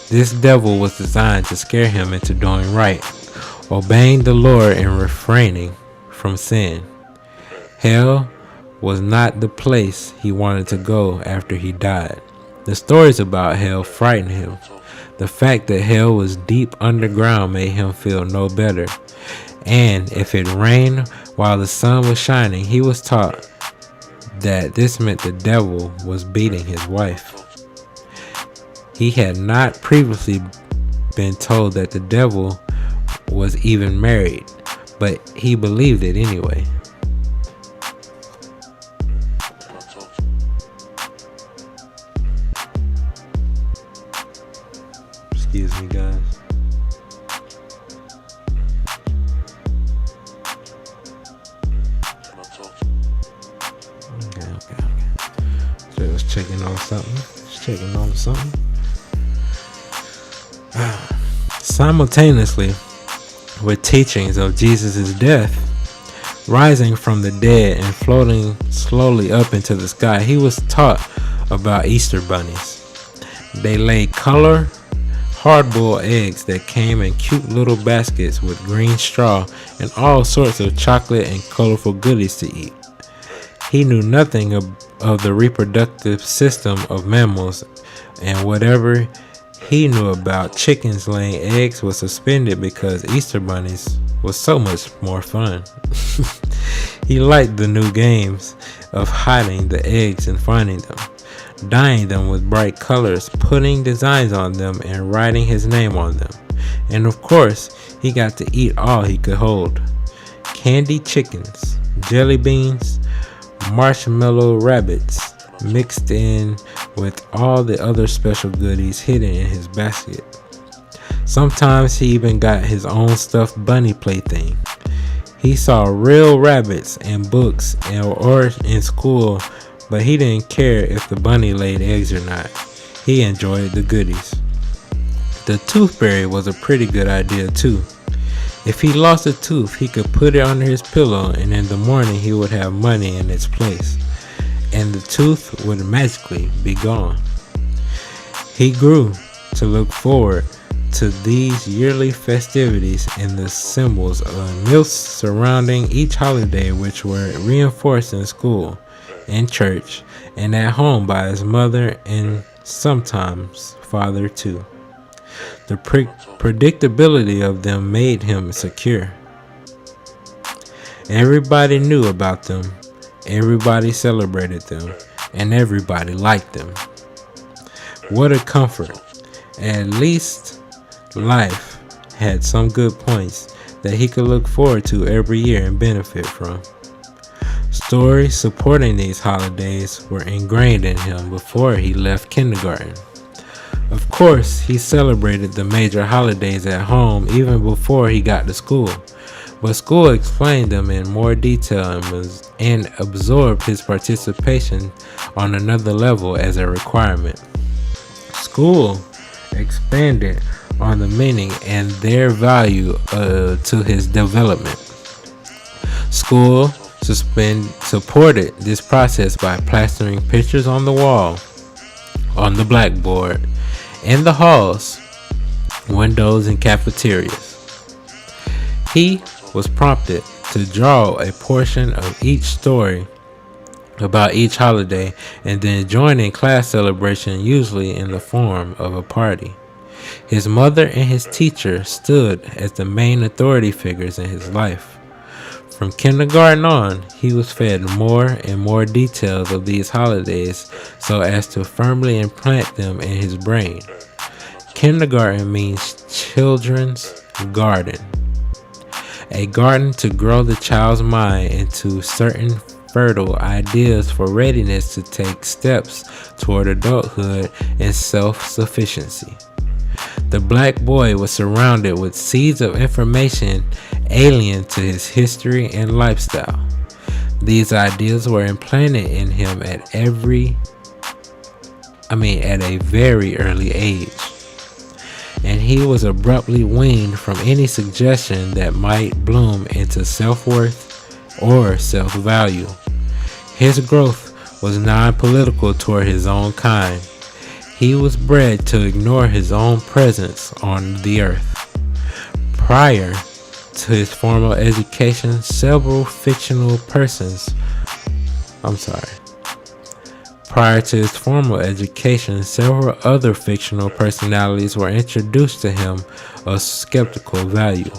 This devil was designed to scare him into doing right, obeying the Lord and refraining from sin. Hell was not the place he wanted to go after he died. The stories about hell frightened him. The fact that hell was deep underground made him feel no better. And if it rained while the sun was shining, he was taught that this meant the devil was beating his wife. He had not previously been told that the devil was even married, but he believed it anyway. Excuse me, guys. Okay. So I was checking on something. Simultaneously with teachings of Jesus' death, rising from the dead and floating slowly up into the sky, he was taught about Easter bunnies. They laid color hard-boiled eggs that came in cute little baskets with green straw and all sorts of chocolate and colorful goodies to eat. He knew nothing of the reproductive system of mammals, and whatever he knew about chickens laying eggs was suspended because Easter bunnies was so much more fun. He liked the new games of hiding the eggs and finding them, dyeing them with bright colors, putting designs on them, and writing his name on them. And of course, he got to eat all he could hold. Candy chickens, jelly beans, marshmallow rabbits, mixed in with all the other special goodies hidden in his basket. Sometimes he even got his own stuffed bunny plaything. He saw real rabbits and books or in school, but he didn't care if the bunny laid eggs or not. He enjoyed the goodies. The tooth fairy was a pretty good idea too. If he lost a tooth, he could put it under his pillow, and in the morning he would have money in its place, and the tooth would magically be gone. He grew to look forward to these yearly festivities and the symbols of myths surrounding each holiday, which were reinforced in school, in church, and at home by his mother and sometimes father too. The predictability of them made him secure. Everybody knew about them, everybody celebrated them, and everybody liked them. What a comfort. At least life had some good points that he could look forward to every year and benefit from. Stories supporting these holidays were ingrained in him before he left kindergarten. Of course, he celebrated the major holidays at home even before he got to school, but school explained them in more detail and absorbed his participation on another level as a requirement. School expanded on the meaning and their value to his development. School supported this process by plastering pictures on the wall, on the blackboard, in the halls, windows, and cafeterias. He was prompted to draw a portion of each story about each holiday and then join in class celebration, usually in the form of a party. His mother and his teacher stood as the main authority figures in his life. From kindergarten on, he was fed more and more details of these holidays so as to firmly implant them in his brain. Kindergarten means children's garden. A garden to grow the child's mind into certain fertile ideas for readiness to take steps toward adulthood and self-sufficiency. The black boy was surrounded with seeds of information alien to his history and lifestyle. These ideas were implanted in him at a very early age, and he was abruptly weaned from any suggestion that might bloom into self-worth or self-value. His growth was non-political toward his own kind. He was bred to ignore his own presence on the earth. Prior to his formal education, several other fictional personalities were introduced to him of skeptical value.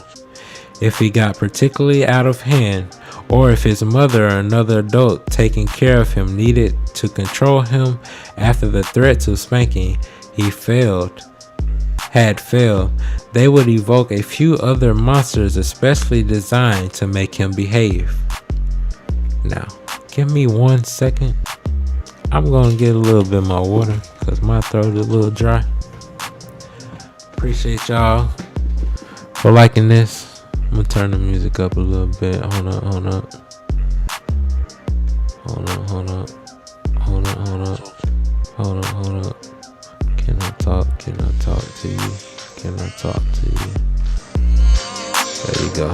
If he got particularly out of hand, or if his mother or another adult taking care of him needed to control him after the threats of spanking had failed, they would evoke a few other monsters especially designed to make him behave. Now, give me 1 second. I'm going to get a little bit more water because my throat is a little dry. Appreciate y'all for liking this. I'm going to turn the music up a little bit. Hold up. Can I talk to you? There you go.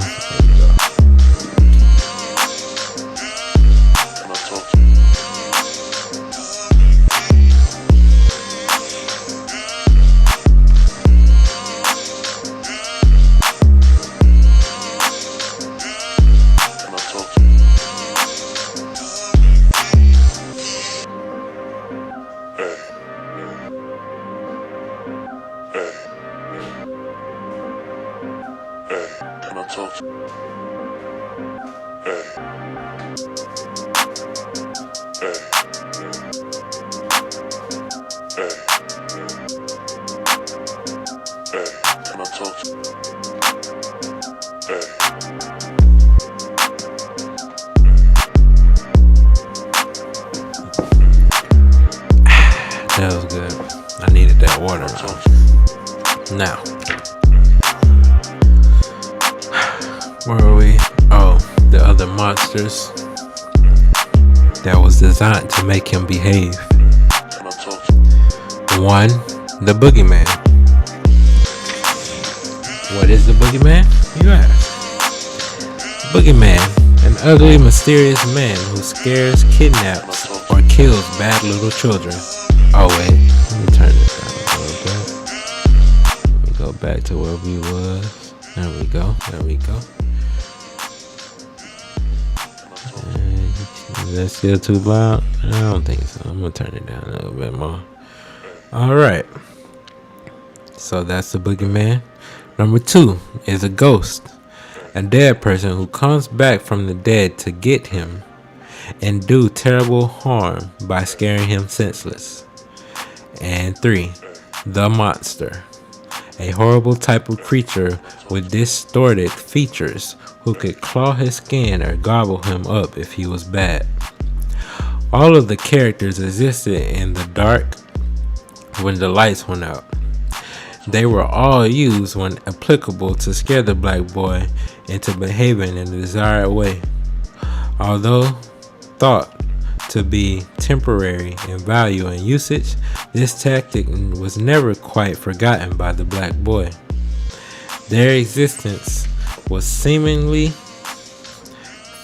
That was good. I needed that water. Now, where are we? Oh, the other monsters that was designed to make him behave. 1. The boogeyman. What is the boogeyman? You ask. Boogeyman, an ugly, mysterious man who scares, kidnaps, or kills bad little children. Oh wait, let me turn this down a little bit. Let me go back to where we was. There we go. Is that still too loud? I don't think so. I'm gonna turn it down a little bit more. Alright. So that's the boogeyman. Number 2 is a ghost. A dead person who comes back from the dead to get him and do terrible harm by scaring him senseless. And 3, the monster. A horrible type of creature with distorted features who could claw his skin or gobble him up if he was bad. All of the characters existed in the dark when the lights went out. They were all used when applicable to scare the black boy into behaving in the desired way. Although thought to be temporary in value and usage, this tactic was never quite forgotten by the black boy. Their existence was seemingly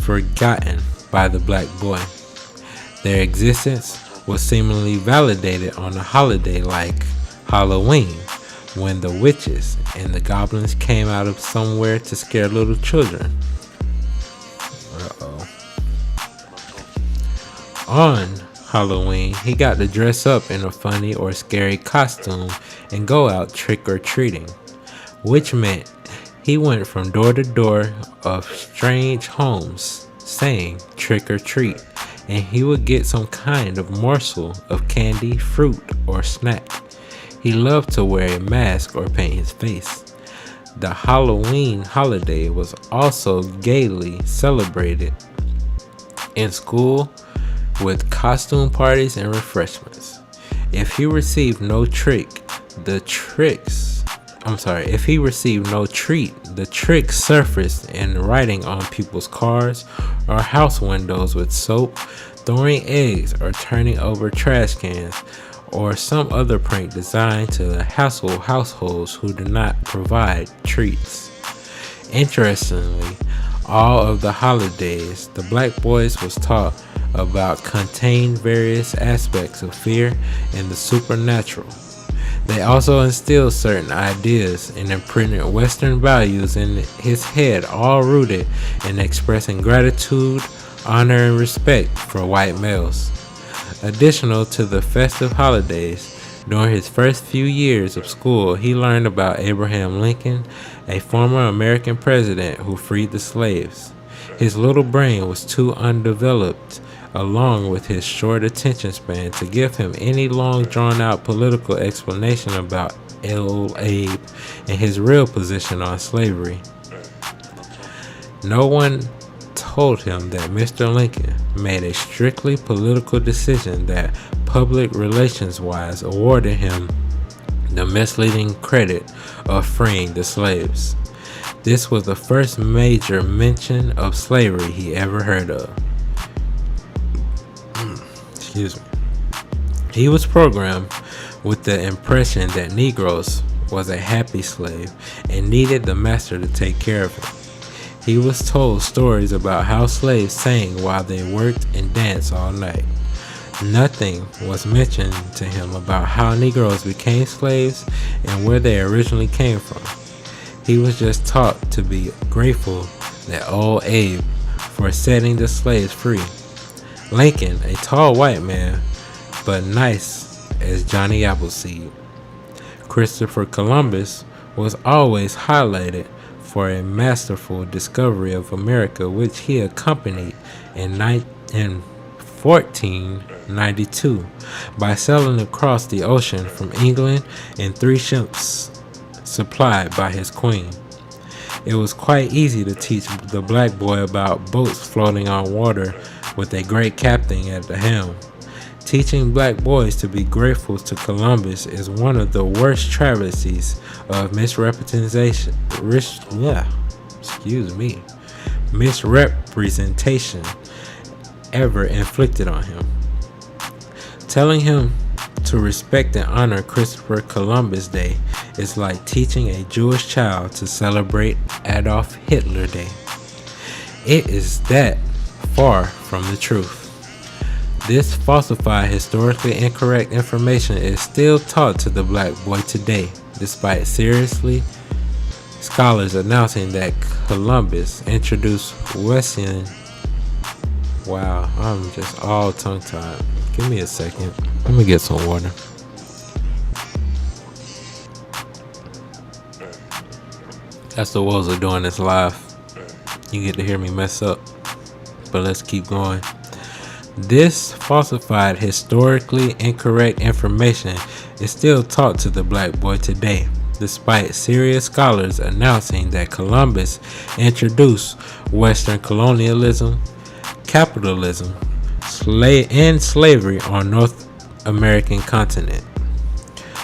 forgotten by the black boy. Their existence was seemingly validated on a holiday like Halloween, when the witches and the goblins came out of somewhere to scare little children. On Halloween, he got to dress up in a funny or scary costume and go out trick-or-treating, which meant he went from door to door of strange homes saying trick or treat, and he would get some kind of morsel of candy, fruit, or snack. He loved to wear a mask or paint his face. The Halloween holiday was also gaily celebrated in school with costume parties and refreshments. If he received no trick, the tricks if he received no treat, the trick surfaced in writing on people's cars or house windows with soap, throwing eggs, or turning over trash cans, or some other prank designed to hassle households who do not provide treats. Interestingly, all of the holidays, the black boys was taught about contained various aspects of fear and the supernatural. They also instilled certain ideas and imprinted Western values in his head, all rooted in expressing gratitude, honor, and respect for white males. Additional to the festive holidays, during his first few years of school, he learned about Abraham Lincoln, a former American president who freed the slaves. His little brain was too undeveloped, along with his short attention span, to give him any long drawn-out political explanation about old Abe and his real position on slavery. No one told him that Mr. Lincoln made a strictly political decision that, public relations-wise, awarded him the misleading credit of freeing the slaves. This was the first major mention of slavery he ever heard of. He was programmed with the impression that Negroes was a happy slave and needed the master to take care of him. He was told stories about how slaves sang while they worked and danced all night. Nothing was mentioned to him about how Negroes became slaves and where they originally came from. He was just taught to be grateful that old Abe for setting the slaves free. Lincoln, a tall white man, but nice as Johnny Appleseed. Christopher Columbus was always highlighted for a masterful discovery of America, which he accompanied in 1492 by sailing across the ocean from England in 3 ships supplied by his queen. It was quite easy to teach the black boy about boats floating on water with a great captain at the helm. Teaching black boys to be grateful to Columbus is one of the worst travesties of misrepresentation ever inflicted on him. Telling him to respect and honor Christopher Columbus Day is like teaching a Jewish child to celebrate Adolf Hitler Day. It is that far from the truth. This falsified, historically incorrect information is still taught to the black boy today, despite seriously scholars announcing that Columbus introduced Western. Wow, I'm just all tongue-tied. Give me a second. Let me get some water. That's the woes of doing this live. You get to hear me mess up. But let's keep going. This falsified, historically incorrect information is still taught to the black boy today, despite serious scholars announcing that Columbus introduced Western colonialism, capitalism, and slavery on North American continent.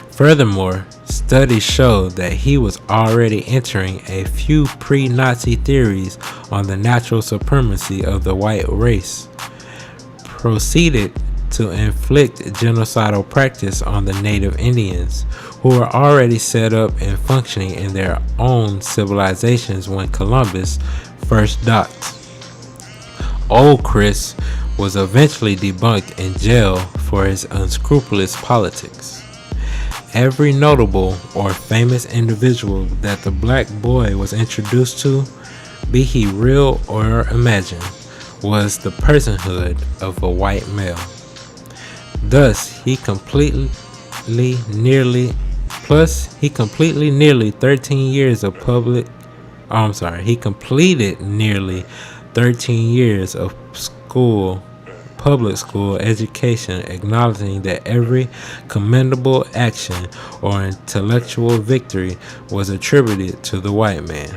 Furthermore, studies show that he was already entering a few pre-Nazi theories on the natural supremacy of the white race, proceeded to inflict genocidal practice on the native Indians, who were already set up and functioning in their own civilizations when Columbus first docked. Old Chris was eventually debunked in jail for his unscrupulous politics. Every notable or famous individual that the black boy was introduced to, be he real or imagined, was the personhood of a white male. Thus, he completed nearly 13 years of public school education, acknowledging that every commendable action or intellectual victory was attributed to the white man.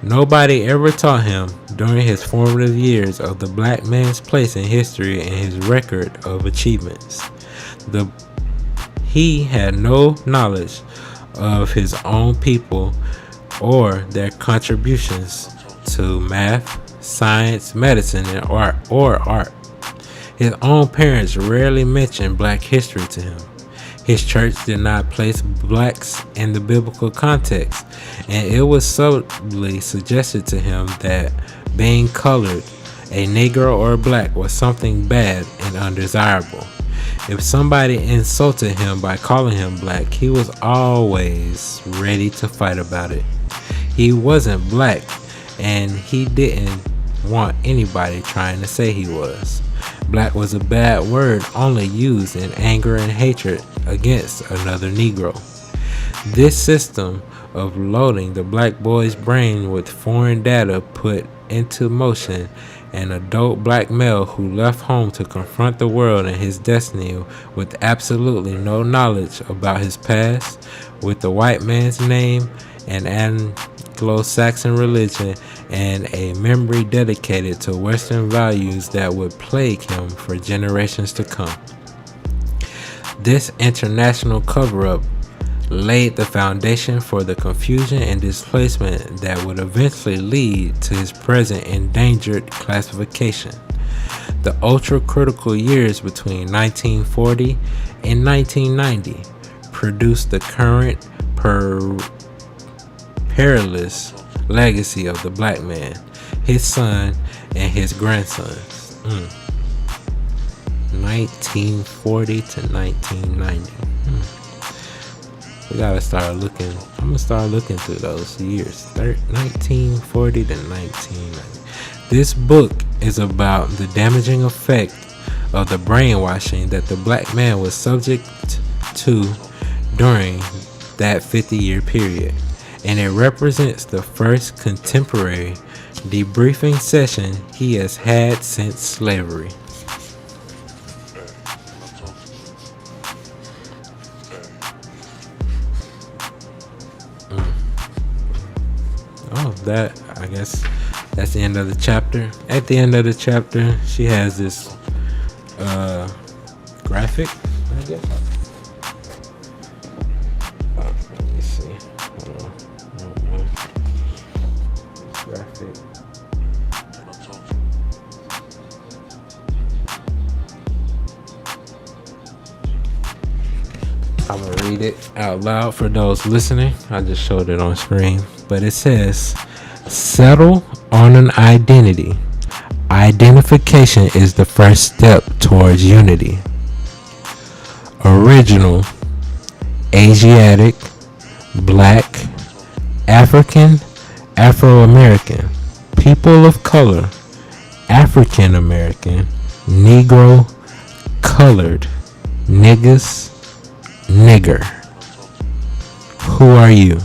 Nobody ever taught him during his formative years of the black man's place in history and his record of achievements. He had no knowledge of his own people or their contributions to math, science, medicine, and art. His own parents rarely mentioned black history to him. His church did not place blacks in the biblical context, and it was subtly suggested to him that being colored, a Negro or a black, was something bad and undesirable. If somebody insulted him by calling him black, he was always ready to fight about it. He wasn't black, and he didn't want anybody trying to say he was. Black was a bad word only used in anger and hatred against another Negro. This system of loading the black boy's brain with foreign data put into motion an adult black male who left home to confront the world and his destiny with absolutely no knowledge about his past, with the white man's name and Anglo-Saxon religion, and a memory dedicated to Western values that would plague him for generations to come. This international cover-up laid the foundation for the confusion and displacement that would eventually lead to his present endangered classification. The ultra-critical years between 1940 and 1990 produced the current perilous legacy of the black man, his son, and his grandsons. 1940 to 1990. We gotta start looking. I'm gonna start looking through those years. 1940 to 1990. This book is about the damaging effect of the brainwashing that the black man was subject to during that 50-year period, and it represents the first contemporary debriefing session he has had since slavery. That, I guess that's the end of the chapter. At the end of the chapter, she has this graphic, I guess. Let me see. Hold on. Graphic. I'm gonna read it out loud for those listening. I just showed it on screen, but it says, settle on an identity. Identification is the first step towards unity. Original, Asiatic, Black, African, Afro-American, people of color, African American, Negro, colored, niggas, nigger. Who are you?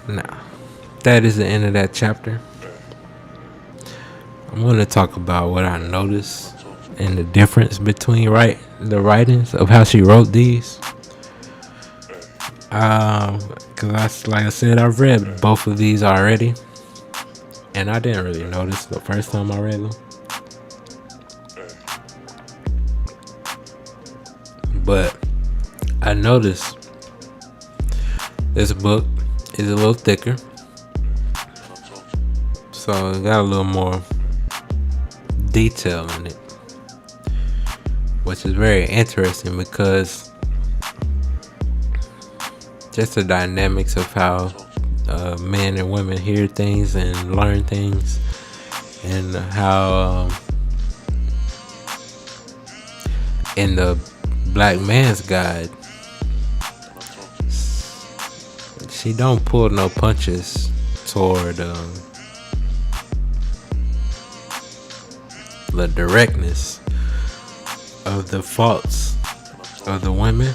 Now, that is the end of that chapter. I'm going to talk about what I noticed and the difference between the writings of how she wrote these. Because like I said, I've read both of these already, and I didn't really notice the first time I read them. But I noticed this book is a little thicker, so it got a little more detail in it, which is very interesting because just the dynamics of how men and women hear things and learn things, and how in the Black Man's Guide, she don't pull no punches toward the directness of the faults of the women.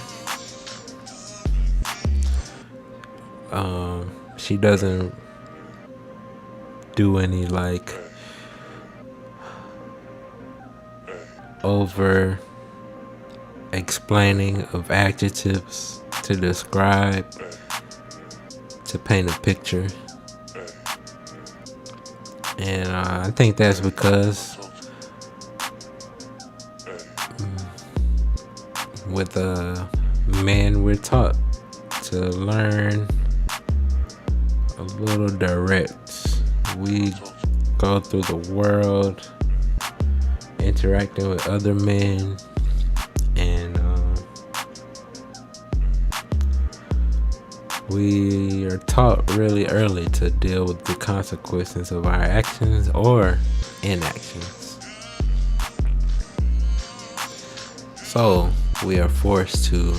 She doesn't do any over explaining of adjectives to describe, to paint a picture. And I think that's because with men, we're taught to learn a little direct. We go through the world interacting with other men, and we are taught really early to deal with the consequences of our actions or inactions. So we are forced to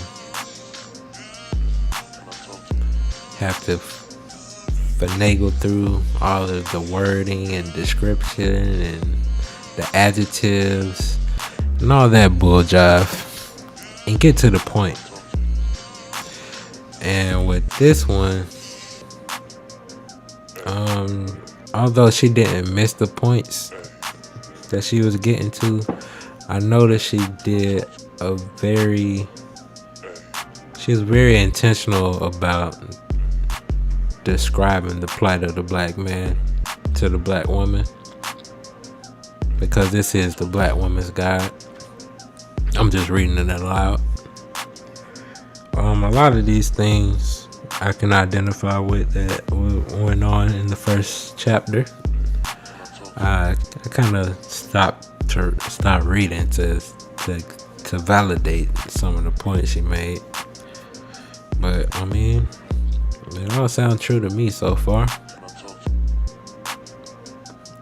have to finagle through all of the wording and description and the adjectives and all that bull jive and get to the point. And with this one, although she didn't miss the points that she was getting to, I noticed she was very intentional about describing the plight of the black man to the black woman, because this is the black woman's guide. I'm just reading it aloud. A lot of these things I can identify with that went on in the first chapter. I kind of stopped reading to validate some of the points she made, but I mean, it all sounds true to me so far.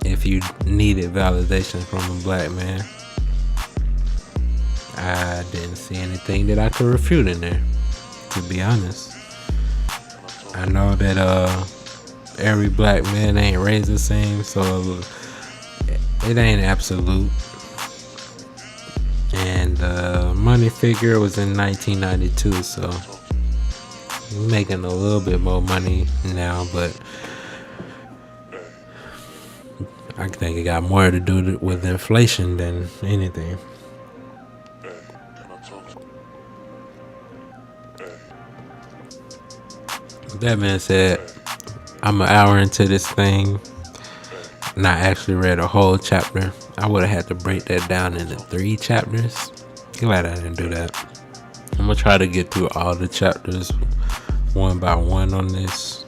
If you needed validation from a black man, I didn't see anything that I could refute in there, to be honest. I know that every black man ain't raised the same, so it ain't absolute. And money figure was in 1992, so we're making a little bit more money now, but I think it got more to do with inflation than anything. With that being said, I'm an hour into this thing, and I actually read a whole chapter. I would have had to break that down into 3 chapters. Glad I didn't do that. I'm gonna try to get through all the chapters one by one on this.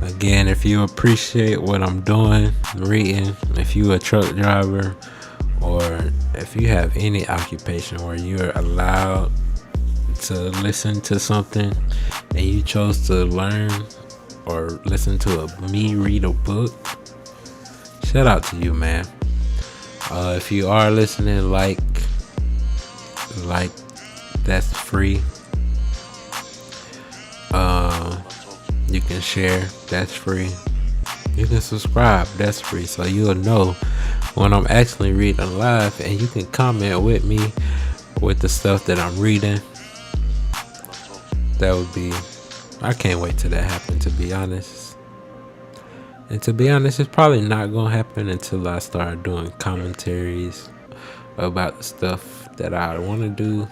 Again, if you appreciate what I'm doing, reading, if you a truck driver, or if you have any occupation where you're allowed to listen to something and you chose to learn or listen to me read a book, shout out to you, man. If you are listening, like that's free. You can share, that's free. You can subscribe, that's free, so you'll know when I'm actually reading live, and you can comment with me with the stuff that I'm reading. That would be, I can't wait till that happens, to be honest. And to be honest, it's probably not gonna happen until I start doing commentaries about the stuff that I want to do.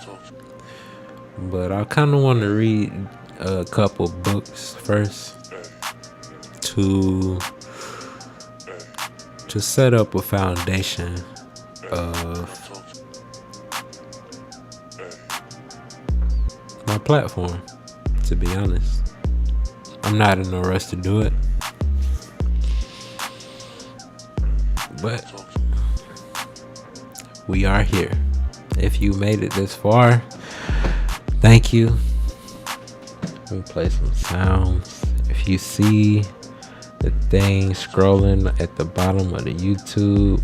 But I kind of want to read a couple books first to set up a foundation of my platform, to be honest. I'm not in no rush to do it, but we are here. If you made it this far, thank you. Let me play some sounds. If you see the thing scrolling at the bottom of the YouTube,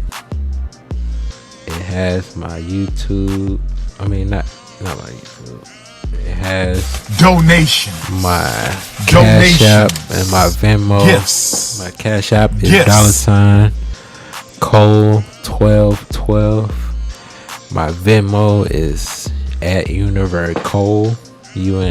it has my YouTube. I mean, not my YouTube. It has donation, my Cash App, and my Venmo. Yes. My Cash App is Yes. $Cole1212. My Venmo is @UniverCole, UNIVERCOLE.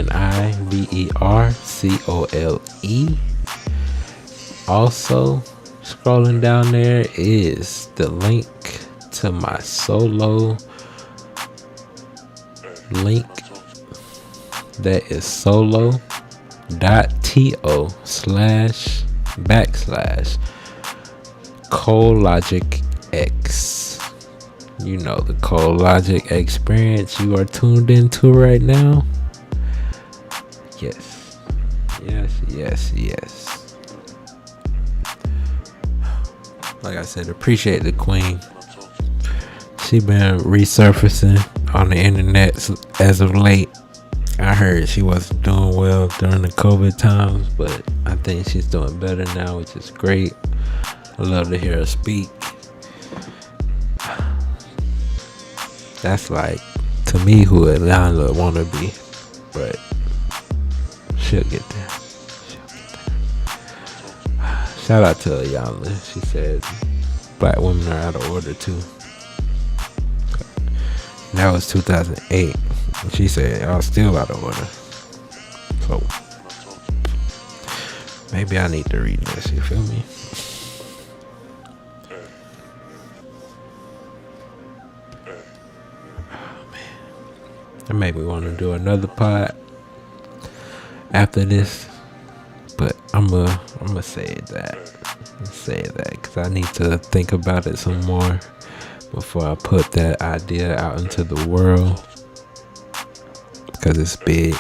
Also, scrolling down there is the link to my solo link. That is solo.to/ColeLogic X. You know the ColeLogic experience you are tuned into right now. Yes. Like I said, appreciate the queen. She been resurfacing on the internet as of late. I heard she wasn't doing well during the COVID times, but I think she's doing better now, which is great. I love to hear her speak. That's like, to me, who Atlanta wanna be, but she'll get there. Shout out to Ayala. She said black women are out of order too. That was 2008. She said y'all still out of order. So maybe I need to read this. You feel me? It made me want to do another pod after this, but I'm gonna say that because I need to think about it some more before I put that idea out into the world, because it's big.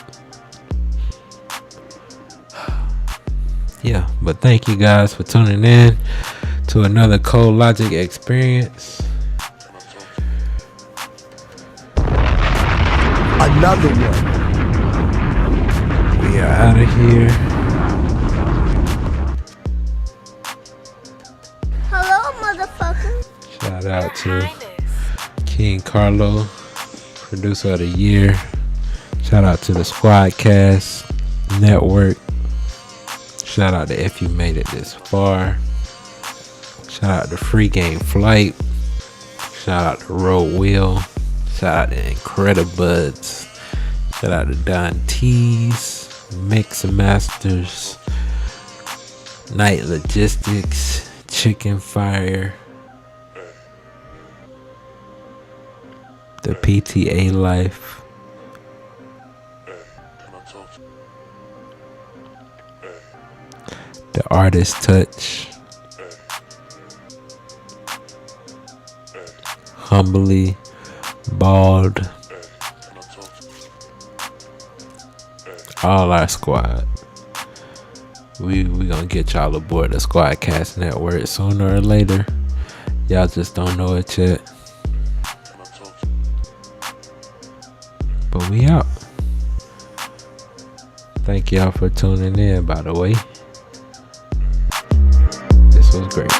Yeah, but thank you guys for tuning in to another ColeLogic experience. Another one. We are out of here. Hello, motherfucker. Shout out to King Carlo, producer of the year. Shout out to the Squadcast Network. Shout out to If You Made It This Far. Shout out to Free Game Flight. Shout out to Road Wheel. Shout out to Incredibuds. Shout out to Don T's, Mix Masters, Night Logistics, Chicken Fire, the PTA Life, the Artist Touch, Humbly Bald, all our squad. We gonna get y'all aboard the Squadcast Network sooner or later. Y'all just don't know it yet. But we out. Thank y'all for tuning in, by the way. This was great.